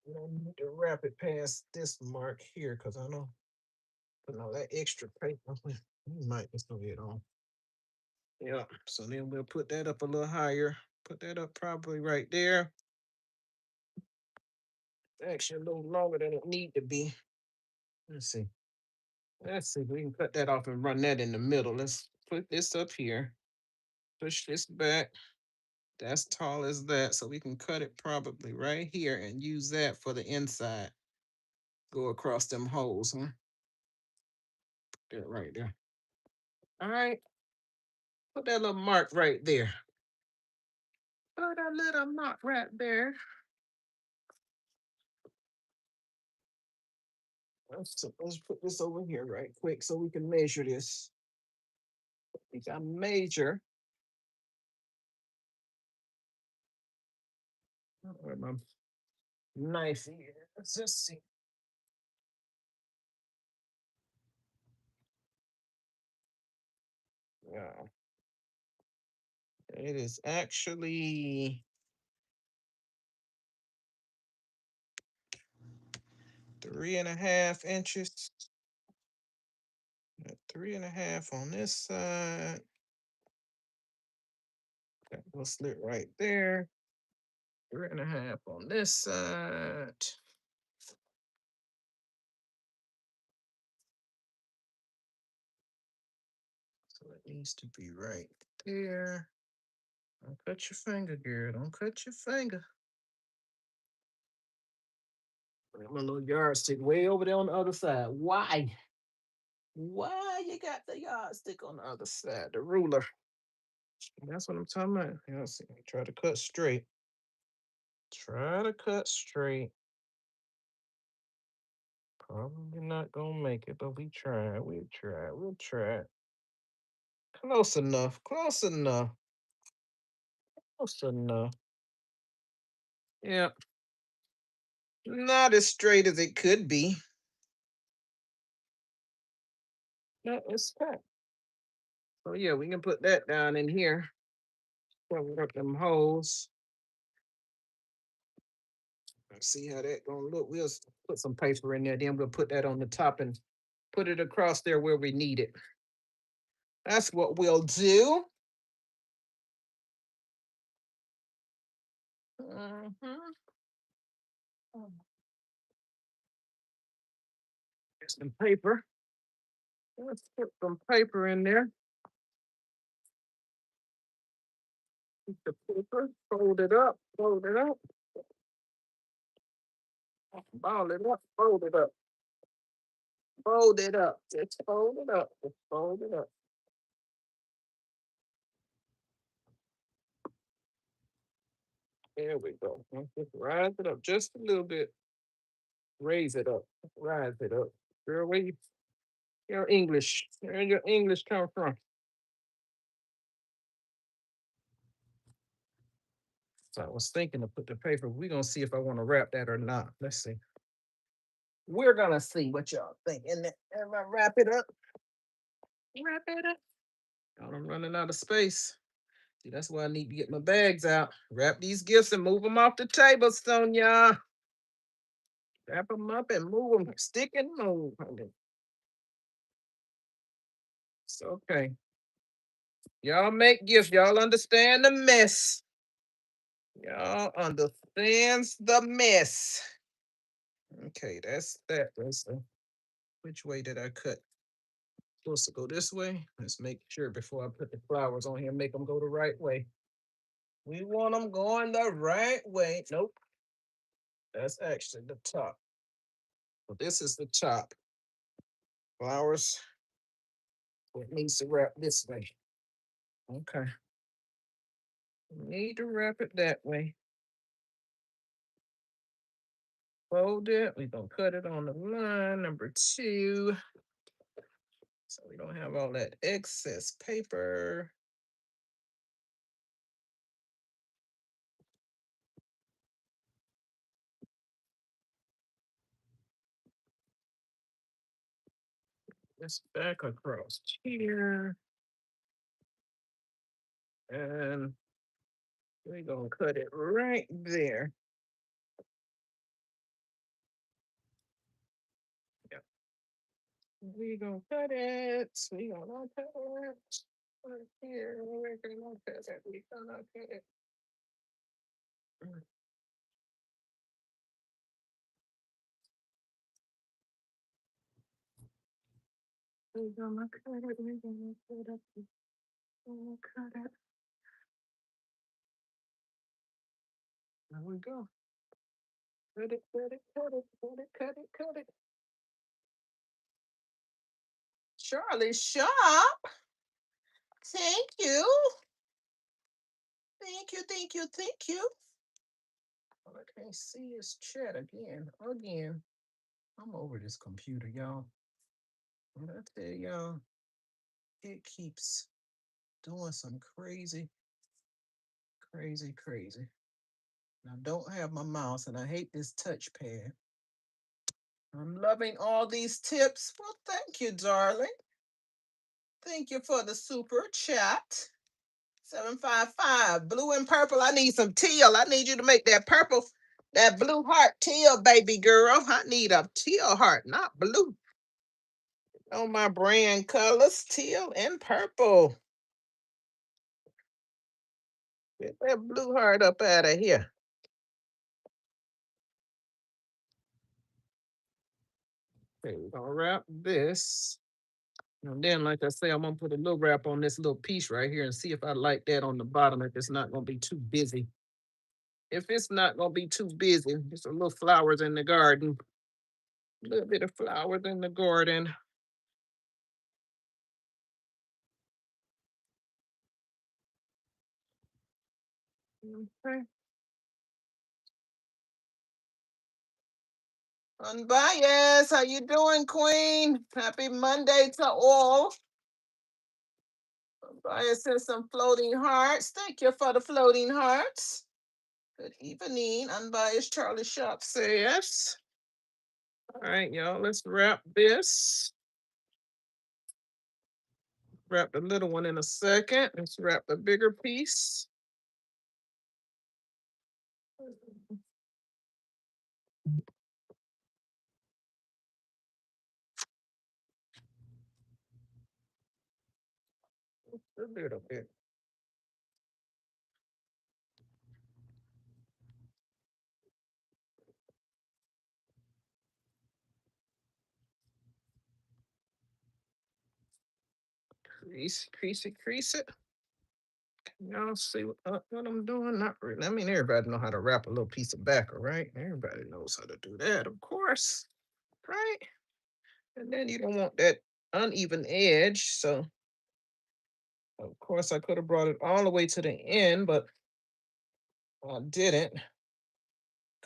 We don't need to wrap it past this mark here because I know putting all that extra paper. We might just go it on. Yeah. So then we'll put that up a little higher. Put that up probably right there. Actually, a little longer than it need to be. Let's see. Let's see. We can cut that off and run that in the middle. Let's put this up here. Push this back. That's tall as that. So we can cut it probably right here and use that for the inside. Go across them holes, huh? Put that right there. All right. Put that little mark right there. Put a little mark right there. Let's put this over here right quick so we can measure this. We got measure. Where my knife is. Let's just see. Yeah. It is actually 3.5 inches. 3.5 on this side. That little slit right there. 3.5 on this side. So it needs to be right there. Don't cut your finger, girl. Don't cut your finger. My little yardstick way over there on the other side. Why? Why you got the yardstick on the other side? The ruler. That's what I'm talking about. Yeah, see, try to cut straight. Try to cut straight. Probably not gonna make it, but we try. We try. We'll try. Close enough. Close enough. Close enough. Yeah. Not as straight as it could be. No, it's fat. So yeah, we can put that down in here. Cover up them holes. Let's see how that gonna look. We'll put some paper in there. Then we'll put that on the top and put it across there where we need it. That's what we'll do. Mhm. Get some paper. Let's put some paper in there. Keep the paper, fold it up, fold it up, ball it up, fold it up, fold it up, just fold it up, just fold it up. There we go. Now just rise it up just a little bit. Raise it up, rise it up. Girl, where your English? Where your English come from? So I was thinking to put the paper. We're gonna see if I want to wrap that or not. Let's see. We're gonna see what y'all think. And if I wrap it up, wrap it up. God, I'm running out of space. See, that's why I need to get my bags out. Wrap these gifts and move them off the table, Sonia. Wrap them up and move them. Stick and move, honey. It's okay. Y'all make gifts. Y'all understand the mess. Y'all understands the mess. Okay, that's that. Which way did I cut? Supposed to go this way. Let's make sure before I put the flowers on here, make them go the right way. We want them going the right way. Nope, that's actually the top. So this is the top. Flowers. It needs to wrap this way. Okay. Need to wrap it that way. Fold it. We're gonna cut it on the line number 2. So we don't have all that excess paper. This back across here. And we're gonna cut it right there. Yep. We gonna cut it. We gonna cut it. Right here. We're gonna cut it. We gonna cut it. We're gonna cut it. We're gonna cut it. We're gonna cut it. There we go. Cut it, cut it, cut it, cut it, cut it, cut it. Charlie Shop. Thank you. Thank you, thank you, thank you. All I can't see is chat again. Again. I'm over this computer, y'all. What I tell y'all, it keeps doing some crazy, crazy, crazy. And I don't have my mouse and I hate this touchpad. I'm loving all these tips. Well, thank you, darling. Thank you for the super chat. 755. Blue and purple. I need some teal. I need you to make that purple, that blue heart teal, baby girl. I need a teal heart, not blue. On my brand colors, teal and purple. Get that blue heart up out of here. Okay, we're gonna wrap this. And then, like I say, I'm gonna put a little wrap on this little piece right here and see if I like that on the bottom, if it's not gonna be too busy. If it's not gonna be too busy, just a little flowers in the garden. A little bit of flowers in the garden. Okay. Unbiased, how you doing, Queen? Happy Monday to all. Unbiased sent some floating hearts. Thank you for the floating hearts. Good evening, Unbiased Charlie Shop says. All right, y'all, let's wrap this. Wrap the little one in a second. Let's wrap the bigger piece. A little bit. Crease it, crease it. Y'all see what I'm doing? Not really. I mean, everybody know how to wrap a little piece of backer, right? Everybody knows how to do that, of course, right? And then you don't want that uneven edge. So, of course, I could have brought it all the way to the end, but I didn't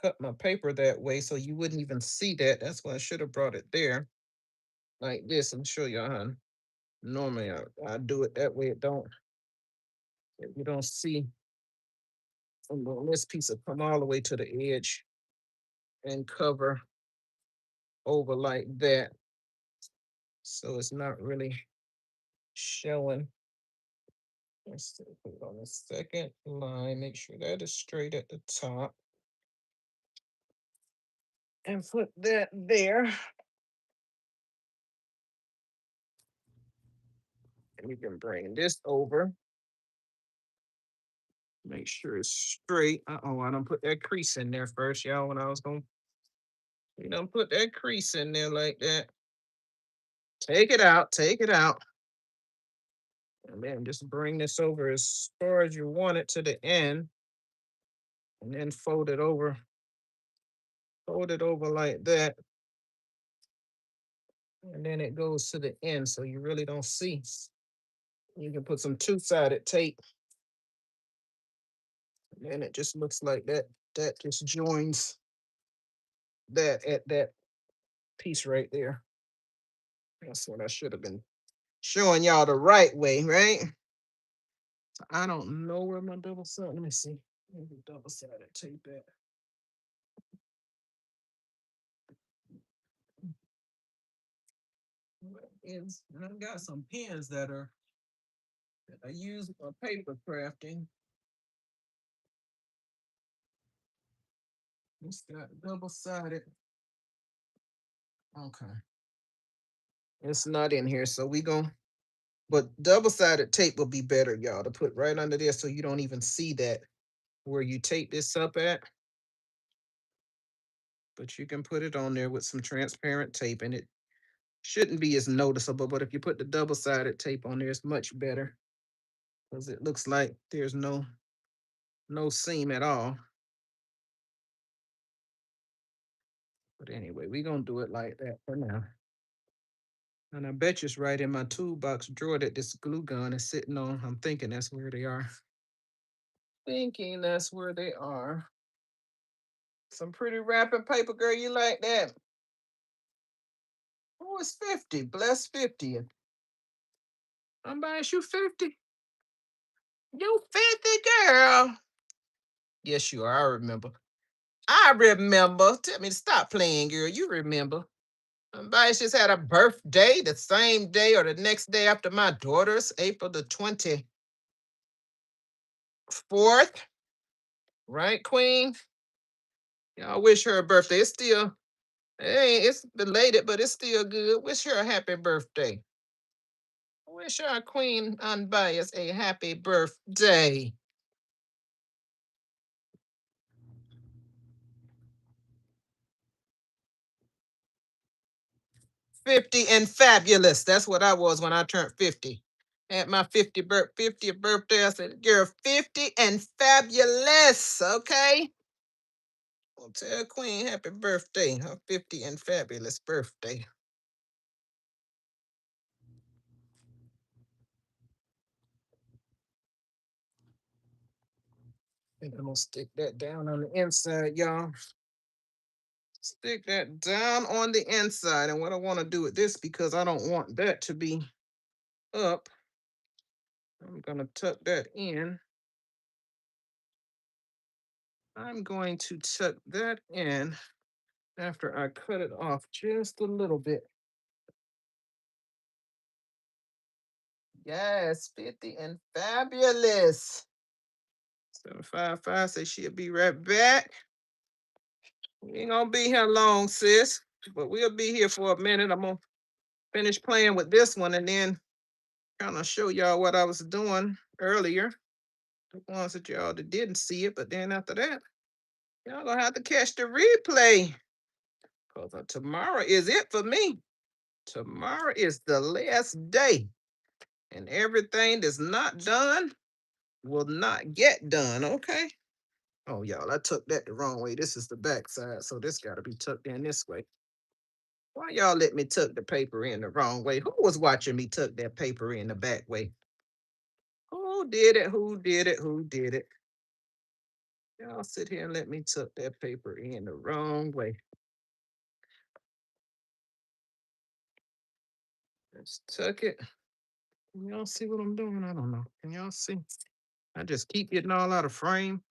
cut my paper that way so you wouldn't even see that. That's why I should have brought it there like this and show you how normally I do it that way. You don't see. And then this piece will come all the way to the edge and cover over like that. So it's not really showing. Let's put it on the second line. Make sure that is straight at the top. And put that there. And you can bring this over. Make sure it's straight. Uh-oh, I don't put that crease in there first, y'all, when I was going. You don't put that crease in there like that. Take it out, take it out. And then just bring this over as far as you want it to the end. And then fold it over. Fold it over like that. And then it goes to the end, so you really don't see. You can put some two-sided tape. And it just looks like that. That just joins that at that piece right there. That's what I should have been showing y'all the right way, right? So I don't know where my double sided. Let me see. Maybe double sided tape at. Is and I've got some pens that I use for paper crafting. It's got double sided. Okay. It's not in here, so we going but double sided tape will be better, y'all, to put right under there so you don't even see that where you tape this up at. But you can put it on there with some transparent tape and it shouldn't be as noticeable. But if you put the double sided tape on there, it's much better because it looks like there's no seam at all. But anyway, we're gonna do it like that for now. And I bet you it's right in my toolbox drawer that this glue gun is sitting on. I'm thinking that's where they are. Thinking that's where they are. Some pretty wrapping paper, girl. You like that? Oh, it's 50. Bless 50. I'm buying you 50. You 50, girl. Yes, you are. I remember. I remember. Tell me to stop playing, girl. You remember. Somebody just had a birthday the same day or the next day after my daughter's, April the 24th. Right, Queen? Y'all wish her a birthday. It's still, hey, it's belated, but it's still good. Wish her a happy birthday. Wish our Queen Unbiased a happy birthday. 50 and fabulous. That's what I was when I turned 50. At my 50th birthday, I said, girl, 50 and fabulous. Okay. Well, tell Queen happy birthday. Her 50 and fabulous birthday. And I'm gonna stick that down on the inside, y'all. Stick that down on the inside. And what I want to do with this, because I don't want that to be up, I'm gonna tuck that in. I'm going to tuck that in after I cut it off just a little bit. Yes, 50 and fabulous. 755 say she'll be right back. We ain't gonna be here long, sis, but we'll be here for a minute. I'm gonna finish playing with this one and then kind of show y'all what I was doing earlier. The ones that y'all that didn't see it, but then after that, y'all gonna have to catch the replay. Because tomorrow is it for me. Tomorrow is the last day. And everything that's not done will not get done, okay? Oh, y'all, I took that the wrong way. This is the back side, so this got to be tucked in this way. Why y'all let me tuck the paper in the wrong way? Who was watching me tuck that paper in the back way? Who did it? Who did it? Who did it? Y'all sit here and let me tuck that paper in the wrong way. Let's tuck it. Can y'all see what I'm doing? I don't know. Can y'all see? I just keep getting all out of frame.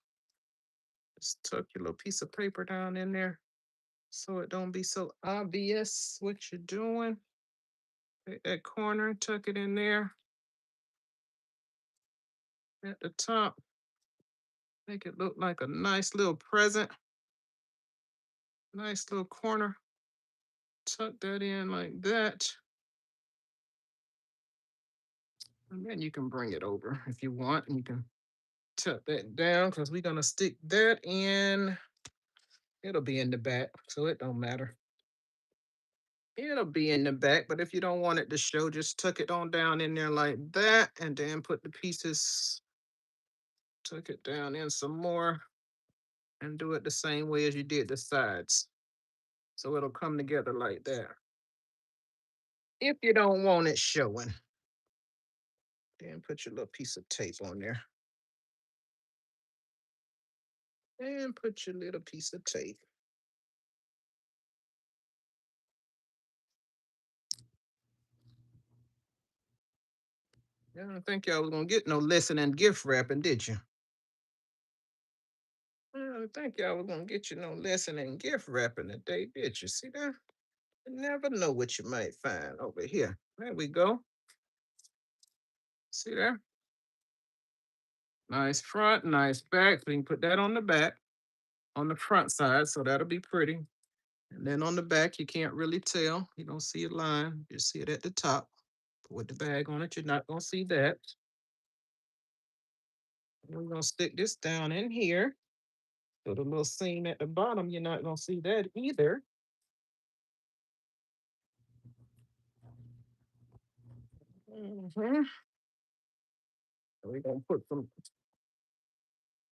Just tuck your little piece of paper down in there so it don't be so obvious what you're doing. Take that corner, tuck it in there at the top. Make it look like a nice little present. Nice little corner. Tuck that in like that. And then you can bring it over if you want. And you can tuck that down because we're going to stick that in. It'll be in the back, so it don't matter. It'll be in the back, but if you don't want it to show, just tuck it on down in there like that, and then put the pieces, tuck it down in some more, and do it the same way as you did the sides. So it'll come together like that. If you don't want it showing, then put your little piece of tape on there. And put your little piece of tape. I don't think y'all was gonna get no lesson and gift wrapping, did you? I don't think y'all was gonna get you no lesson and gift wrapping today, did you? See that? You never know what you might find over here. There we go. See there? Nice front, nice back. So you can put that on the back, on the front side, so that'll be pretty. And then on the back, you can't really tell. You don't see a line. You see it at the top. With the bag on it, you're not gonna see that. We're gonna stick this down in here. So the little seam at the bottom, you're not gonna see that either. Mhm. We're gonna put some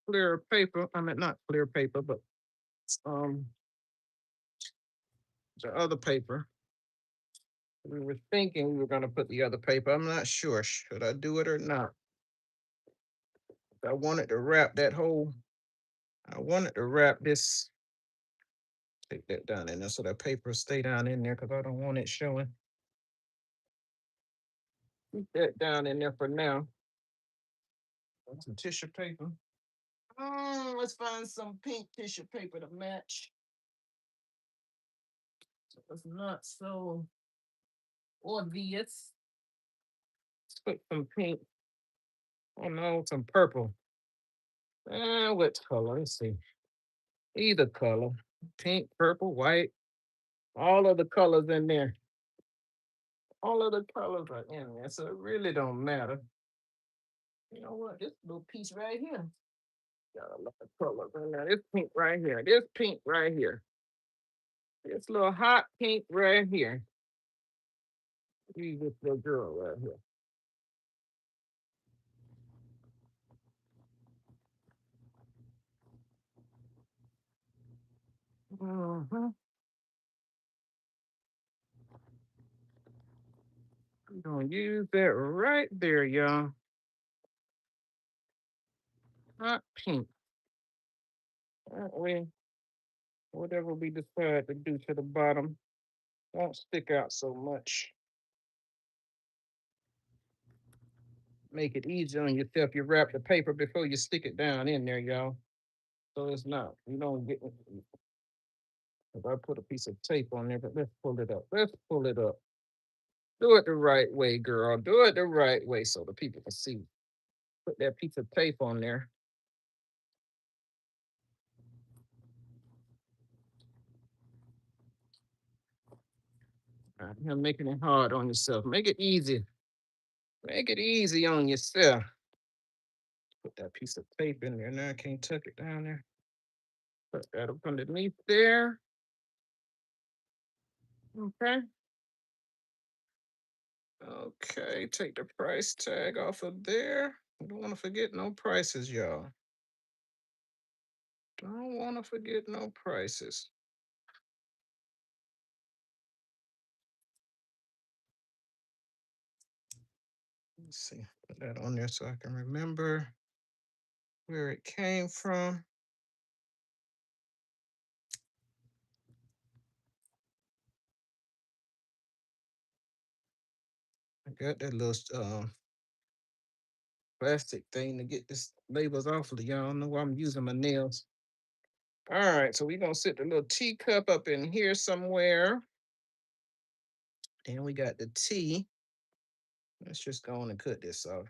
clear paper. I mean, not clear paper, but um the other paper. We were thinking we were gonna put the other paper. I'm not sure. Should I do it or not? I wanted to wrap that whole. I wanted to wrap this. Take that down in there so that paper stay down in there because I don't want it showing. Keep that down in there for now. Some tissue paper. Let's find some pink tissue paper to match. It's not so obvious. Let's put some pink. Oh no, some purple. What color? Let's see. Either color. Pink, purple, white. All of the colors in there. All of the colors are in there. So it really don't matter. You know what? This little piece right here. Got a lot of colors in there. This pink right here. This pink right here. This little hot pink right here. Use this little girl right here. Uh-huh. We're gonna use that right there, y'all. Hot pink. That way, whatever we decide to do to the bottom won't stick out so much. Make it easy on yourself. You wrap the paper before you stick it down in there, y'all. So it's not, you don't get, if I put a piece of tape on there, but let's pull it up. Let's pull it up. Do it the right way, girl. Do it the right way so the people can see. Put that piece of tape on there. You're making it hard on yourself. Make it easy. Make it easy on yourself. Put that piece of tape in there. Now I can't tuck it down there. Put that up underneath there. Okay. Okay, take the price tag off of there. Don't want to forget no prices, y'all. Don't want to forget no prices. Let's see, put that on there so I can remember where it came from. I got that little plastic thing to get this labels off of y'all. Know I'm using my nails. All right, so we're gonna set the little teacup up in here somewhere. Then we got the tea. Let's just go on and cut this off.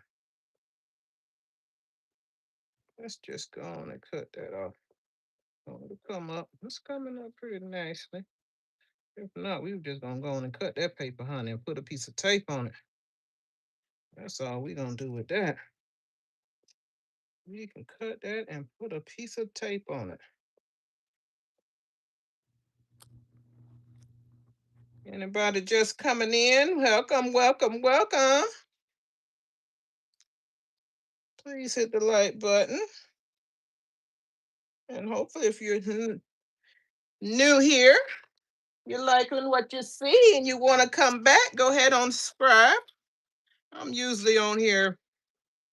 Let's just go on and cut that off. Oh, it'll come up. It's coming up pretty nicely. If not, we were just gonna go on and cut that paper, honey, and put a piece of tape on it. That's all we gonna do with that. We can cut that and put a piece of tape on it. Anybody just coming in? Welcome, welcome, welcome. Please hit the like button. And hopefully, if you're new here, you're liking what you see and you want to come back, go ahead and subscribe. I'm usually on here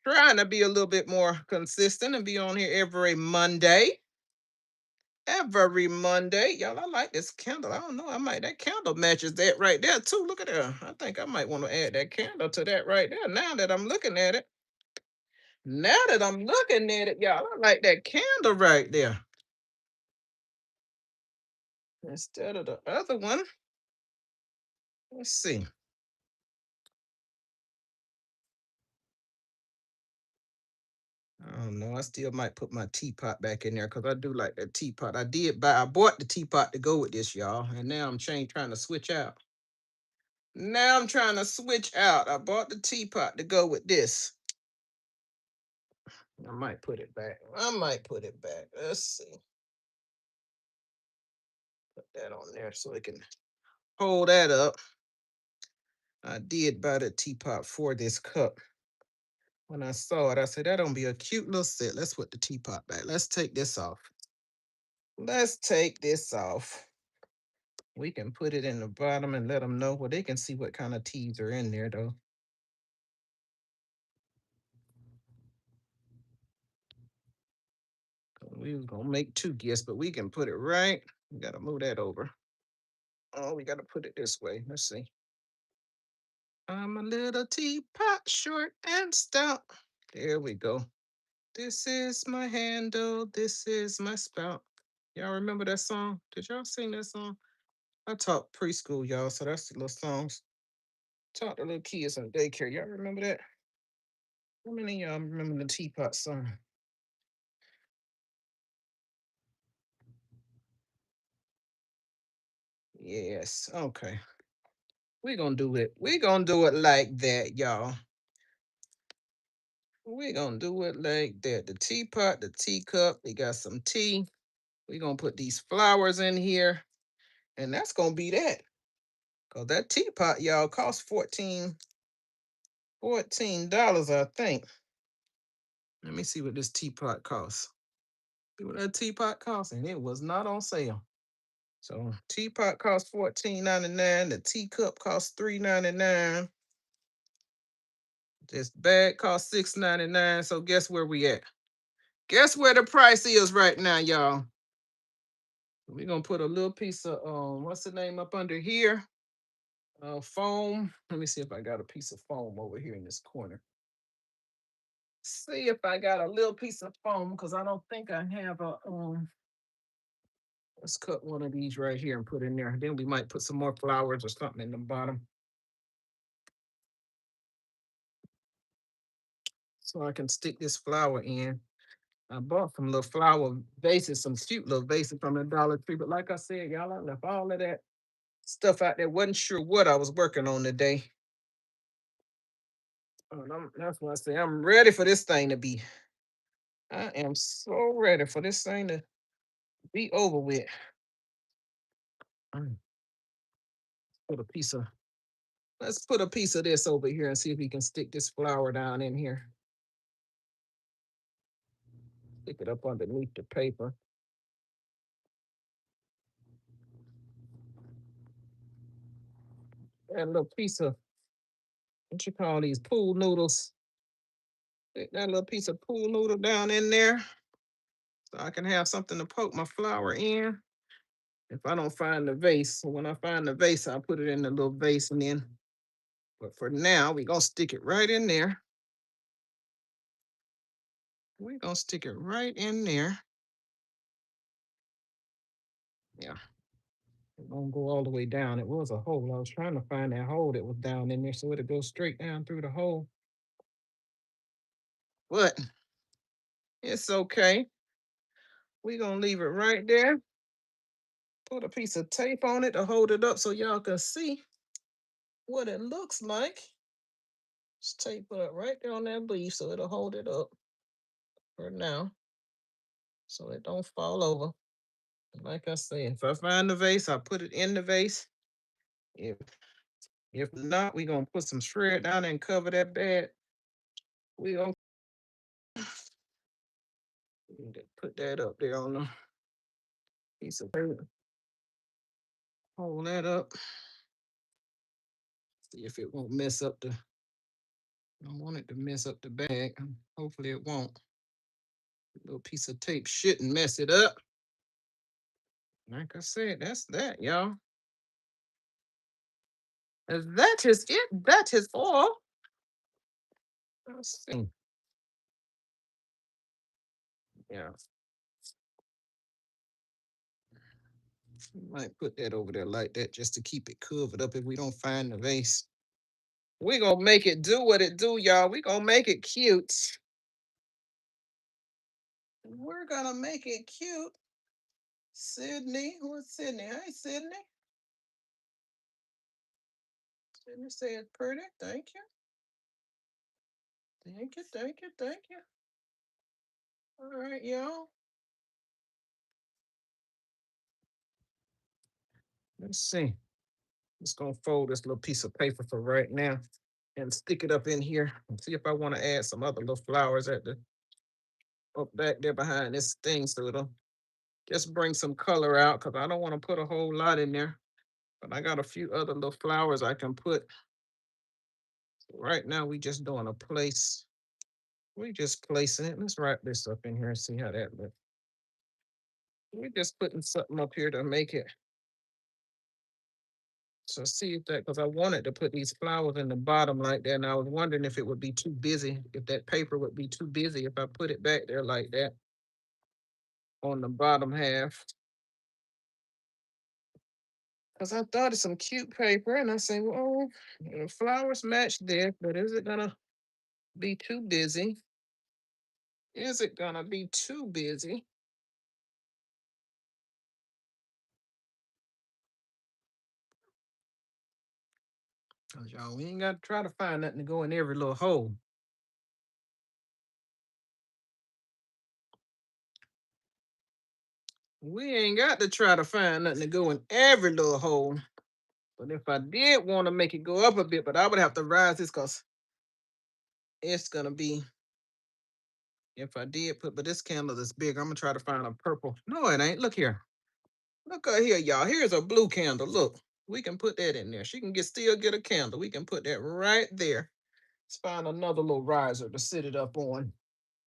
trying to be a little bit more consistent and be on here every Monday. Every Monday. Y'all, I like this candle. I don't know. I might, that candle matches that right there too. Look at that. I think I might want to add that candle to that right there. Now that I'm looking at it. Now that I'm looking at it, y'all, I like that candle right there. Instead of the other one. Let's see. I don't know. I still might put my teapot back in there because I do like that teapot. I bought the teapot to go with this, y'all. And now I'm trying to switch out. Now I'm trying to switch out. I bought the teapot to go with this. I might put it back. I might put it back. Let's see. Put that on there so it can hold that up. I did buy the teapot for this cup. When I saw it, I said, that'll be a cute little set. Let's put the teapot back. Let's take this off. Let's take this off. We can put it in the bottom and let them know. Well, they can see what kind of teas are in there, though. We was gonna make two gifts, but we can put it right. We gotta move that over. Oh, we gotta put it this way. Let's see. I'm a little teapot, short and stout. There we go. This is my handle. This is my spout. Y'all remember that song? Did y'all sing that song? I taught preschool, y'all, so that's the little songs. Taught the little kids in daycare. Y'all remember that? How many of y'all remember the teapot song? Yes. Okay. We're gonna do it. We're gonna do it like that, y'all. We're gonna do it like that. The teapot, the teacup, we got some tea. We're gonna put these flowers in here, and that's gonna be that. Cause that teapot, y'all, cost $14, I think. Let me see what this teapot costs. See what that teapot costs, and it was not on sale. So teapot costs $14.99. The teacup costs $3.99. This bag costs $6.99. So guess where we at? Guess where the price is right now, y'all? We're gonna put a little piece of what's the name up under here? Foam. Let me see if I got a piece of foam over here in this corner. See if I got a little piece of foam because I don't think I have a let's cut one of these right here and put in there. Then we might put some more flowers or something in the bottom. So I can stick this flower in. I bought some little flower vases, some cute little vases from the Dollar Tree. But like I said, y'all, I left all of that stuff out there. Wasn't sure what I was working on today. That's why I say I'm ready for this thing to be. I am so ready for this thing to be over with. Mm, Put a piece of let's put a piece of this over here and see if we can stick this flower down in here. Stick it up underneath the paper. And a little piece of what you call these pool noodles. Stick that little piece of pool noodle down in there so I can have something to poke my flower in. If I don't find the vase, so when I find the vase, I'll put it in the little vase and then. But for now, we're gonna stick it right in there. We're gonna stick it right in there. Yeah. It won't go all the way down. It was a hole. I was trying to find that hole that was down in there so it'd go straight down through the hole. But it's okay. We're gonna leave it right there. Put a piece of tape on it to hold it up so y'all can see what it looks like. Just tape it up right there on that leaf so it'll hold it up for now. So it don't fall over. Like I said, if I find the vase, I'll put it in the vase. If if not, we're gonna put some shred down and cover that bed. We gonna put that up there on the piece of paper. Hold that up. See if it won't mess up the. I don't want it to mess up the bag. Hopefully it won't. A little piece of tape shouldn't mess it up. Like I said, that's that, y'all. That is it. That is all. Let's see. Yeah. Might put that over there like that just to keep it covered up if we don't find the vase. We're gonna make it do what it do, y'all. We're gonna make it cute. We're gonna make it cute. Sydney, who's Sydney? Hey, Sydney. Sydney said pretty. Thank you. Thank you, thank you, thank you. All right, y'all. Let's see. Just gonna fold this little piece of paper for right now and stick it up in here and see if I want to add some other little flowers at the up back there behind this thing so it'll just bring some color out because I don't want to put a whole lot in there. But I got a few other little flowers I can put. So right now we just doing a place. We just placing it. Let's wrap this up in here and see how that looks. We're just putting something up here to make it. So see if that, because I wanted to put these flowers in the bottom like that, and I was wondering if it would be too busy, if that paper would be too busy if I put it back there like that on the bottom half. Because I thought of some cute paper and I say, well, the flowers match this, but is it gonna be too busy? Is it gonna be too busy? 'Cause y'all, we ain't got to try to find nothing to go in every little hole. We ain't got to try to find nothing to go in every little hole. But if I did want to make it go up a bit, but I would have to rise this because it's gonna be, if I did put, but this candle is big. I'm gonna try to find a purple. No, it ain't. Look here. Look out here, y'all. Here's a blue candle. Look, we can put that in there. She can still get a candle. We can put that right there. Let's find another little riser to sit it up on.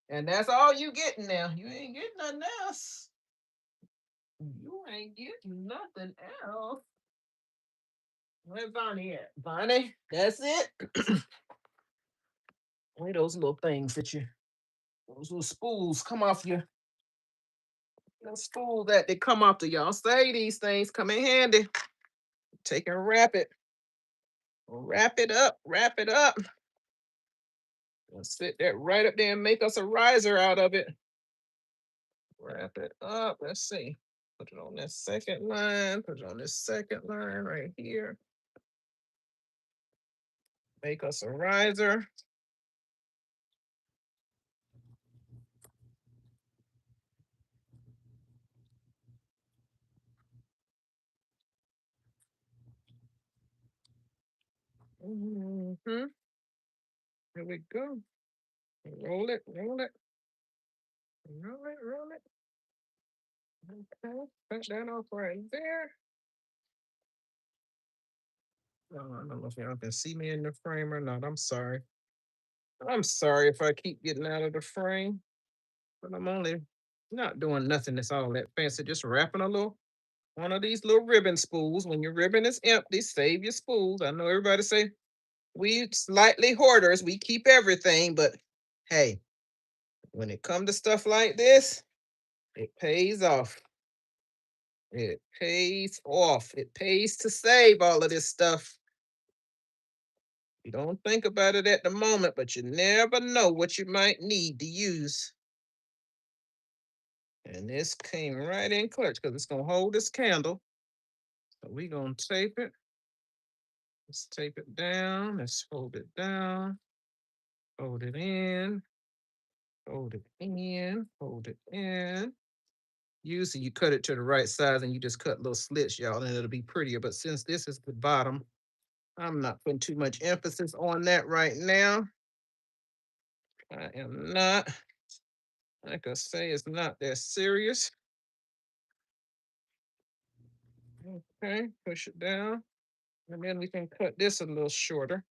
And that's all you getting now. You ain't getting nothing else. You ain't getting nothing else. Where's Bonnie at? Bonnie, that's it. Where those little things that you, those little spools come off your, little spool that they come off to y'all. Say these things come in handy. Take and wrap it up, wrap it up. Let's sit that right up there and make us a riser out of it. Wrap it up. Let's see. Put it on this second line. Put it on this second line right here. Make us a riser. Hmm. Here we go. Roll it, roll it, roll it, roll it. Okay, put that off right there. I don't know if y'all can see me in the frame or not. I'm sorry. I'm sorry if I keep getting out of the frame, but I'm only not doing nothing that's all that fancy. Just wrapping a little one of these little ribbon spools. When your ribbon is empty, save your spools. I know everybody say we slightly hoarders, we keep everything, but hey, when it comes to stuff like this, it pays off. It pays off. It pays to save all of this stuff. You don't think about it at the moment, but you never know what you might need to use. And this came right in clutch because it's gonna hold this candle. So we're gonna tape it. Let's tape it down. Let's hold it down. Hold it in. Hold it in. Hold it in. Usually you cut it to the right size and you just cut little slits, y'all, and it'll be prettier. But since this is the bottom, I'm not putting too much emphasis on that right now. I am not. Like I say, it's not that serious. Okay, push it down. And then we can cut this a little shorter.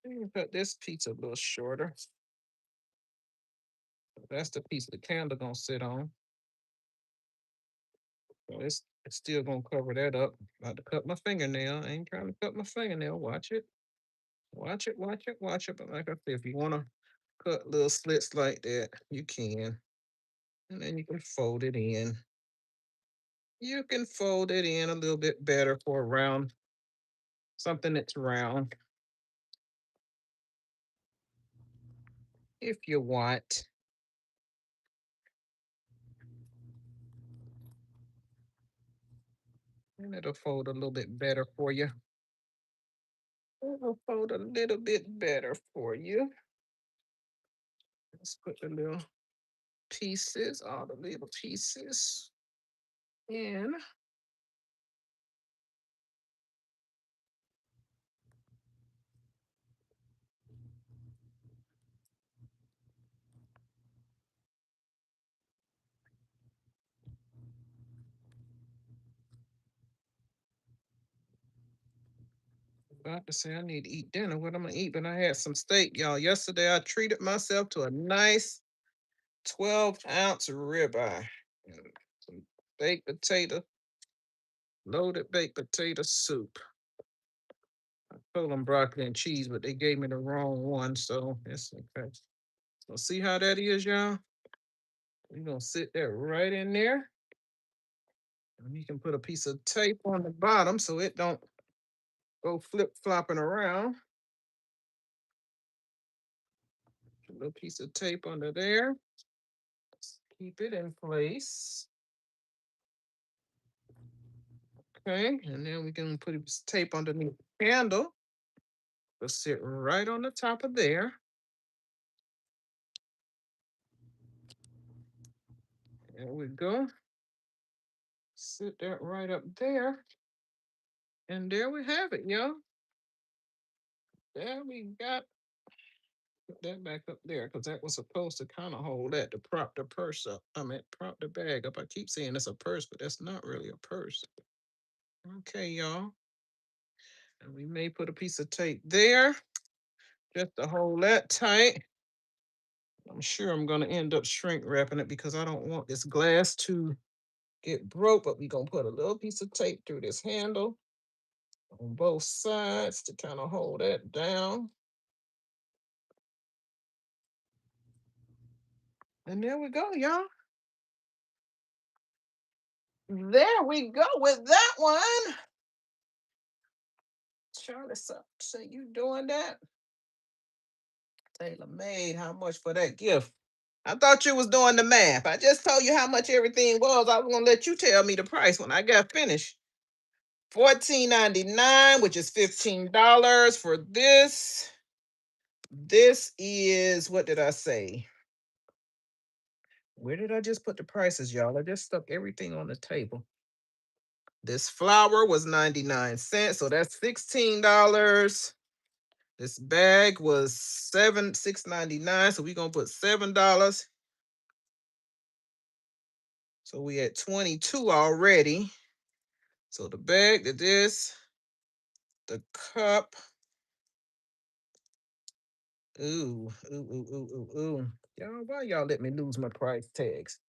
We can cut this piece a little shorter. That's the piece the candle gonna sit on. So it's still gonna cover that up. About to cut my fingernail. I ain't trying to cut my fingernail. Watch it. Watch it, watch it, watch it. But like I said, if you wanna cut little slits like that, you can. And then you can fold it in. You can fold it in a little bit better for a round, something that's round, if you want. And it'll fold a little bit better for you. It'll fold a little bit better for you. Let's put the little pieces, all the little pieces in. About to say I need to eat dinner. What I'm gonna eat? But I had some steak, y'all. Yesterday I treated myself to a nice 12-ounce ribeye. And some baked potato, loaded baked potato soup. I told them broccoli and cheese, but they gave me the wrong one. So it's okay. So see how that is, y'all? We're gonna sit that right in there. And you can put a piece of tape on the bottom so it don't go flip flopping around. A little piece of tape under there. Just keep it in place. Okay, and then we can put this tape underneath the handle. It'll sit right on the top of there. There we go. Sit that right up there. And there we have it, y'all. There we got. Put that back up there because that was supposed to kind of hold that to prop the purse up. I mean, prop the bag up. I keep saying it's a purse, but that's not really a purse. Okay, y'all. And we may put a piece of tape there just to hold that tight. I'm sure I'm going to end up shrink wrapping it because I don't want this glass to get broke, but we're going to put a little piece of tape through this handle on both sides to kind of hold that down. And there we go, y'all. There we go with that one. Charlie, so you doing that? Taylor made how much for that gift? I thought you was doing the math. I just told you how much everything was. I was gonna let you tell me the price when I got finished. $14.99, which is $15 for this. This is, what did I say? Where did I just put the prices, y'all? I just stuck everything on the table. This flour was 99 cents, so that's $16. This bag was $6.99, so we're gonna put $7. So we at 22 already. So the bag, the cup. Ooh, ooh, ooh, ooh, ooh, ooh. Y'all, why y'all let me lose my price tags?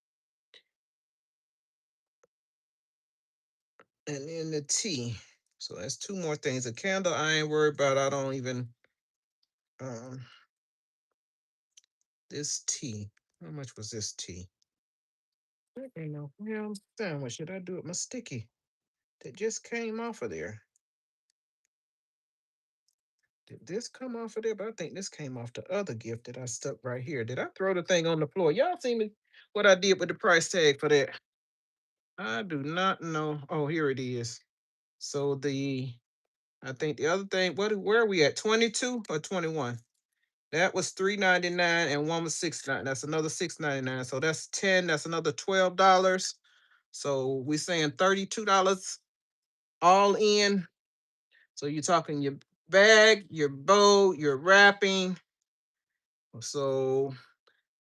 And then the tea. So that's two more things. A candle, I ain't worried about. I don't even, um, this tea. How much was this tea? There ain't no damn thing. What should I do with my sticky that just came off of there? Did this come off of there? But I think this came off the other gift that I stuck right here. Did I throw the thing on the floor? Y'all see me what I did with the price tag for that? I do not know. Oh, here it is. So I think the other thing, where are we at? 22 or 21? That was $3.99 and one was $6.99. That's another $6.99. So that's 10. That's another $12. So we're saying $32 all in. So you're talking your bag, your bow, your wrapping. So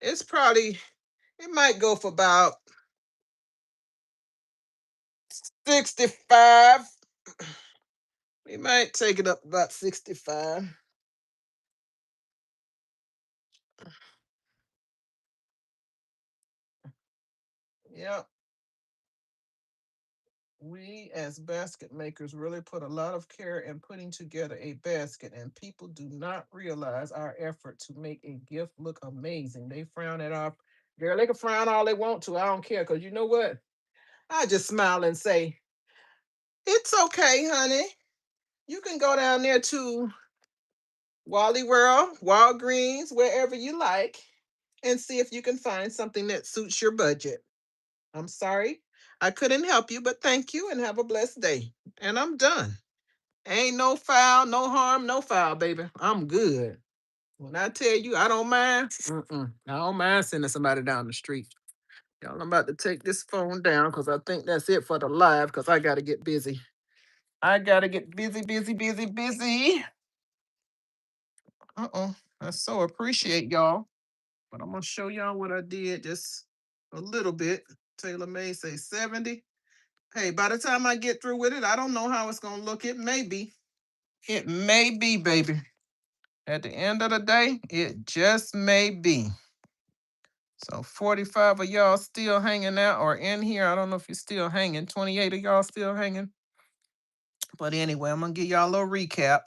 it's probably, it might go for about 65. We might take it up about 65. Yep. We as basket makers really put a lot of care in putting together a basket, and people do not realize our effort to make a gift look amazing. They frown at our girl, they can frown all they want to. I don't care, because you know what? I just smile and say, it's okay, honey. You can go down there to Wally World, Walgreens, wherever you like, and see if you can find something that suits your budget. I'm sorry I couldn't help you, but thank you and have a blessed day. And I'm done. Ain't no foul, no harm, no foul, baby. I'm good. When I tell you I don't mind, I don't mind sending somebody down the street. Y'all, I'm about to take this phone down because I think that's it for the live because I got to get busy. I got to get busy, busy, busy, busy. I so appreciate y'all. But I'm going to show y'all what I did just a little bit. Taylor May say 70. Hey, by the time I get through with it, I don't know how it's going to look. It may be. It may be, baby. At the end of the day, it just may be. So 45 of y'all still hanging out or in here. I don't know if you're still hanging. 28 of y'all still hanging. But anyway, I'm going to give y'all a little recap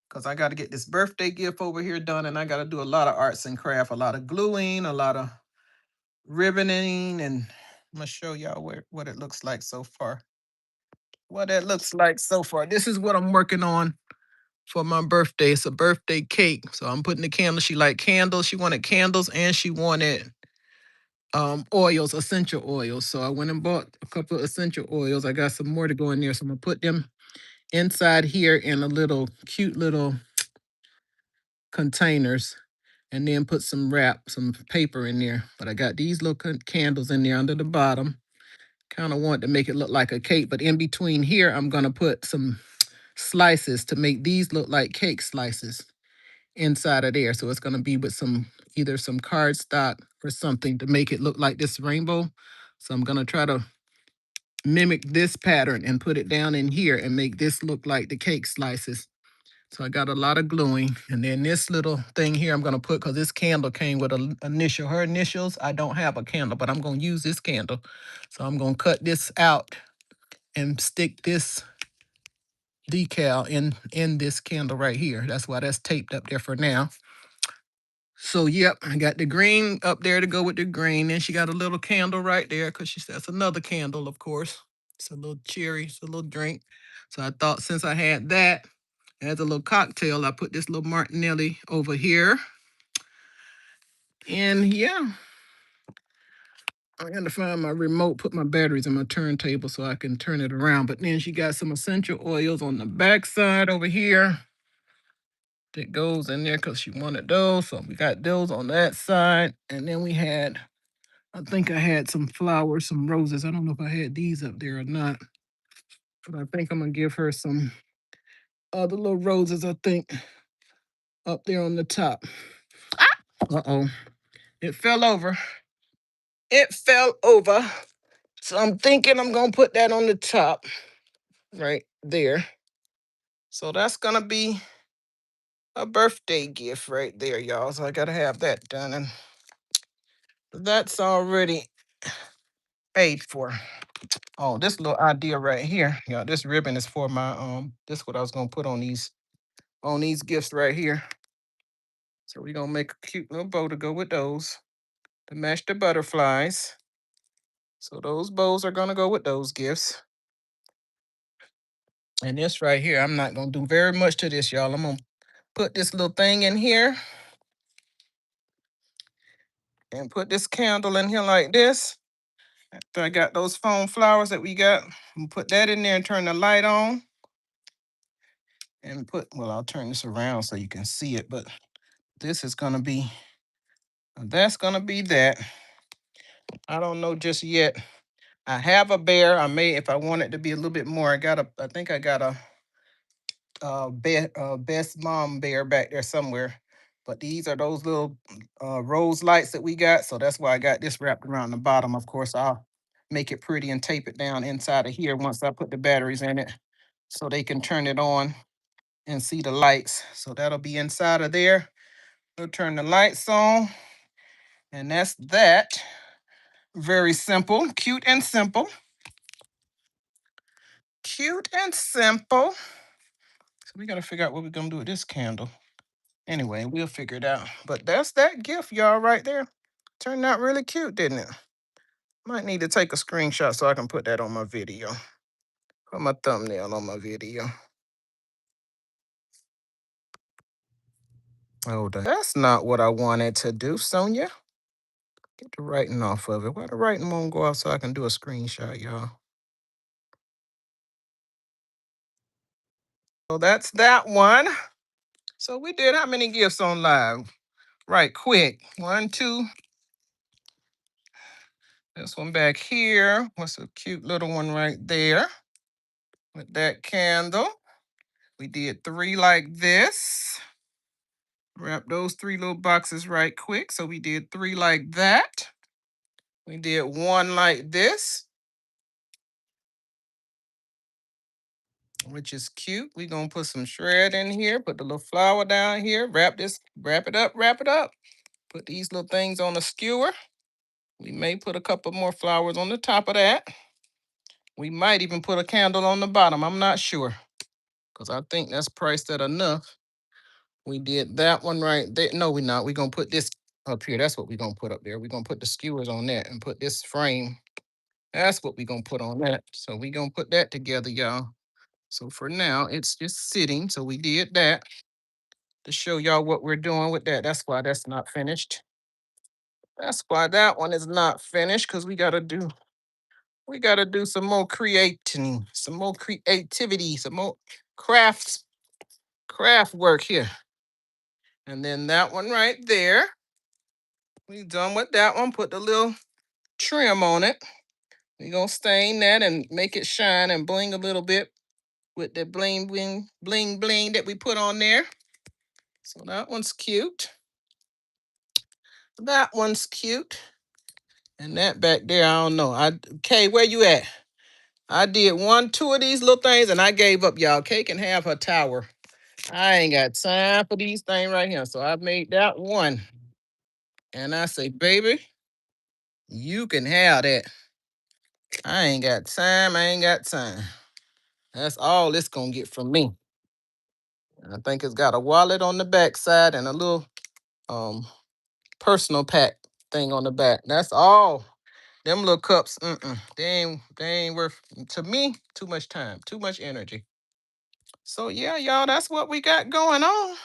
because I got to get this birthday gift over here done and I got to do a lot of arts and craft, a lot of gluing, a lot of ribboning and I'm gonna show y'all what it looks like so far. What it looks like so far. This is what I'm working on for my birthday. It's a birthday cake. So I'm putting the candles. She liked candles. She wanted candles and she wanted oils, essential oils. So I went and bought a couple of essential oils. I got some more to go in there. So I'm gonna put them inside here in a little cute little containers and then put some wrap, some paper in there. But I got these little candles in there under the bottom. Kind of want to make it look like a cake, but in between here, I'm gonna put some slices to make these look like cake slices inside of there. So it's gonna be with some either some cardstock or something to make it look like this rainbow. So I'm gonna try to mimic this pattern and put it down in here and make this look like the cake slices. So I got a lot of gluing. And then this little thing here I'm gonna put, because this candle came with an initial, her initials. I don't have a candle, but I'm gonna use this candle. So I'm gonna cut this out and stick this decal in this candle right here. That's why that's taped up there for now. So yep, I got the green up there to go with the green. Then she got a little candle right there because she says another candle, of course. It's a little cherry, it's a little drink. So I thought since I had that as a little cocktail, I put this little Martinelli over here. And yeah, I got to find my remote, put my batteries in my turntable so I can turn it around. But then she got some essential oils on the back side over here that goes in there because she wanted those. So we got those on that side. And then we had, I think I had some flowers, some roses. I don't know if I had these up there or not, but I think I'm going to give her some other little roses, I think, up there on the top. Uh-oh. It fell over. It fell over. So I'm thinking I'm going to put that on the top right there. So that's going to be a birthday gift right there, y'all. So I got to have that done. And that's already paid for. Oh, this little idea right here. Yeah, this ribbon is for my this is what I was gonna put on these gifts right here. So we're gonna make a cute little bow to go with those to match the butterflies. So those bows are gonna go with those gifts. And this right here, I'm not gonna do very much to this, y'all. I'm gonna put this little thing in here and put this candle in here like this. After I got those foam flowers that we got, I'm put that in there and turn the light on. And put, well, I'll turn this around so you can see it, but this is gonna be, that's gonna be that. I don't know just yet. I have a bear. I may, if I want it to be a little bit more, I think I got a best mom bear back there somewhere. But these are those little rose lights that we got. So that's why I got this wrapped around the bottom. Of course, I'll make it pretty and tape it down inside of here once I put the batteries in it so they can turn it on and see the lights. So that'll be inside of there. We'll turn the lights on. And that's that. Very simple, cute and simple. Cute and simple. So we gotta figure out what we're gonna do with this candle. Anyway, we'll figure it out. But that's that gift, y'all, right there. Turned out really cute, didn't it? Might need to take a screenshot so I can put that on my video. Put my thumbnail on my video. Oh, that's not what I wanted to do, Sonia. Get the writing off of it. Why the writing won't go off so I can do a screenshot, y'all? So that's that one. So we did how many gifts on live? Right, quick. One, two. This one back here. What's a cute little one right there with that candle. We did three like this. Wrap those three little boxes right quick. So we did three like that. We did one like this, which is cute. We're gonna put some shred in here, put the little flower down here, wrap this, wrap it up, wrap it up. Put these little things on the skewer. We may put a couple more flowers on the top of that. We might even put a candle on the bottom. I'm not sure because I think that's priced at enough. We did that one right there. No, we're not. We're going to put this up here. That's what we're going to put up there. We're going to put the skewers on that and put this frame That's what we're gonna put on that. So we're gonna put that together, y'all. So for now, it's just sitting. So we did that to show y'all what we're doing with that. That's why that's not finished. That's why that one is not finished, because we gotta do some more creating, some more creativity, some more craft work here. And then that one right there, we done with that one. Put the little trim on it. We gonna stain that and make it shine and bling a little bit with the bling that we put on there. So that one's cute. That one's cute. And that back there, I don't know. Kay, where you at? I did two of these little things and I gave up, y'all. Kay can have her tower. I ain't got time for these things right here. So I made that one. And I say, baby, you can have that. I ain't got time. I ain't got time. That's all it's gonna get from me. And I think it's got a wallet on the back side and a little um personal pack thing on the back. That's all. Them little cups, they ain't worth, to me, too much time, too much energy. So yeah, y'all, that's what we got going on.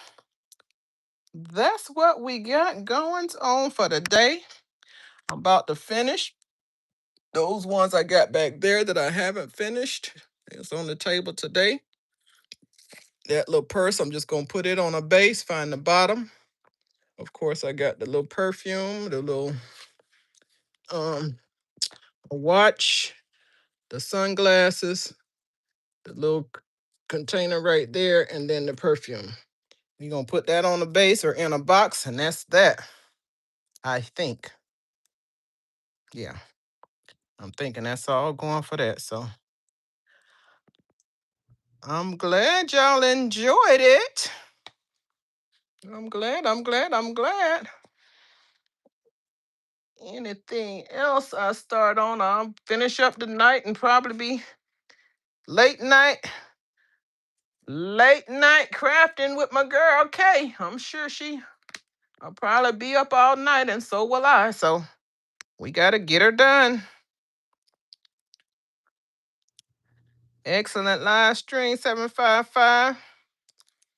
That's what we got going on for the day. I'm about to finish those ones I got back there that I haven't finished. It's on the table today. That little purse, I'm just gonna put it on a base, find the bottom. Of course, I got the little perfume, the little um watch, the sunglasses, the little container right there, and then the perfume. You're gonna put that on the base or in a box, and that's that. I think. Yeah, I'm thinking that's all going for that. So I'm glad y'all enjoyed it. I'm glad. Anything else I start on, I'll finish up the night and probably be late night, late night crafting with my girl Kay. I'm sure I'll probably be up all night, and so will I. So we gotta get her done. Excellent live stream, 755.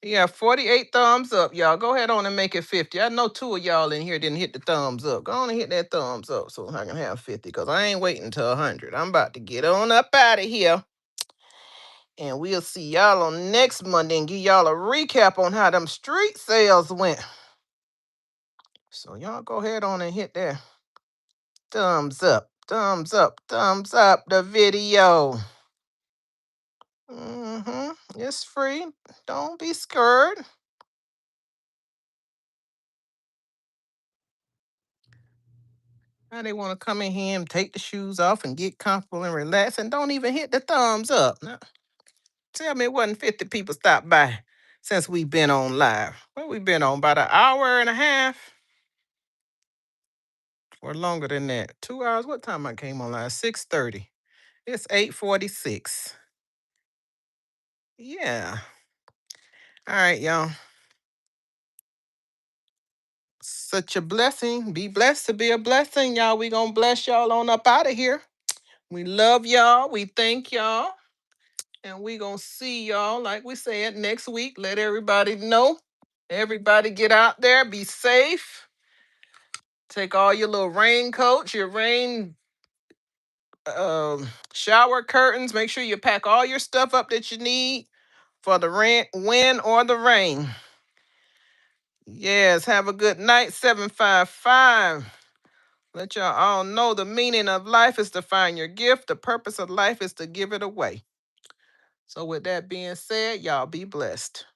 Yeah, 48 thumbs up, y'all. Go ahead on and make it 50. I know two of y'all in here didn't hit the thumbs up. Go on and hit that thumbs up so I can have 50, because I ain't waiting till 100. I'm about to get on up out of here. And we'll see y'all on next Monday and give y'all a recap on how them street sales went. So y'all go ahead on and hit that thumbs up, the video. It's free. Don't be scared. Now they want to come in here and take the shoes off and get comfortable and relax and don't even hit the thumbs up. Now, tell me it wasn't 50 people stopped by since we've been on live. What we been on? About an hour and a half? Or longer than that. 2 hours. What time I came on live? 6:30. It's 8:46. Yeah. All right, y'all. Such a blessing. Be blessed to be a blessing, y'all. We gonna bless y'all on up out of here. We love y'all. We thank y'all. And we gonna see y'all, like we said, next week. Let everybody know. Everybody get out there. Be safe. Take all your little raincoats, your rain shower curtains. Make sure you pack all your stuff up that you need for the wind or the rain. Yes, have a good night, 755. Let y'all all know the meaning of life is to find your gift. The purpose of life is to give it away. So with that being said, y'all be blessed.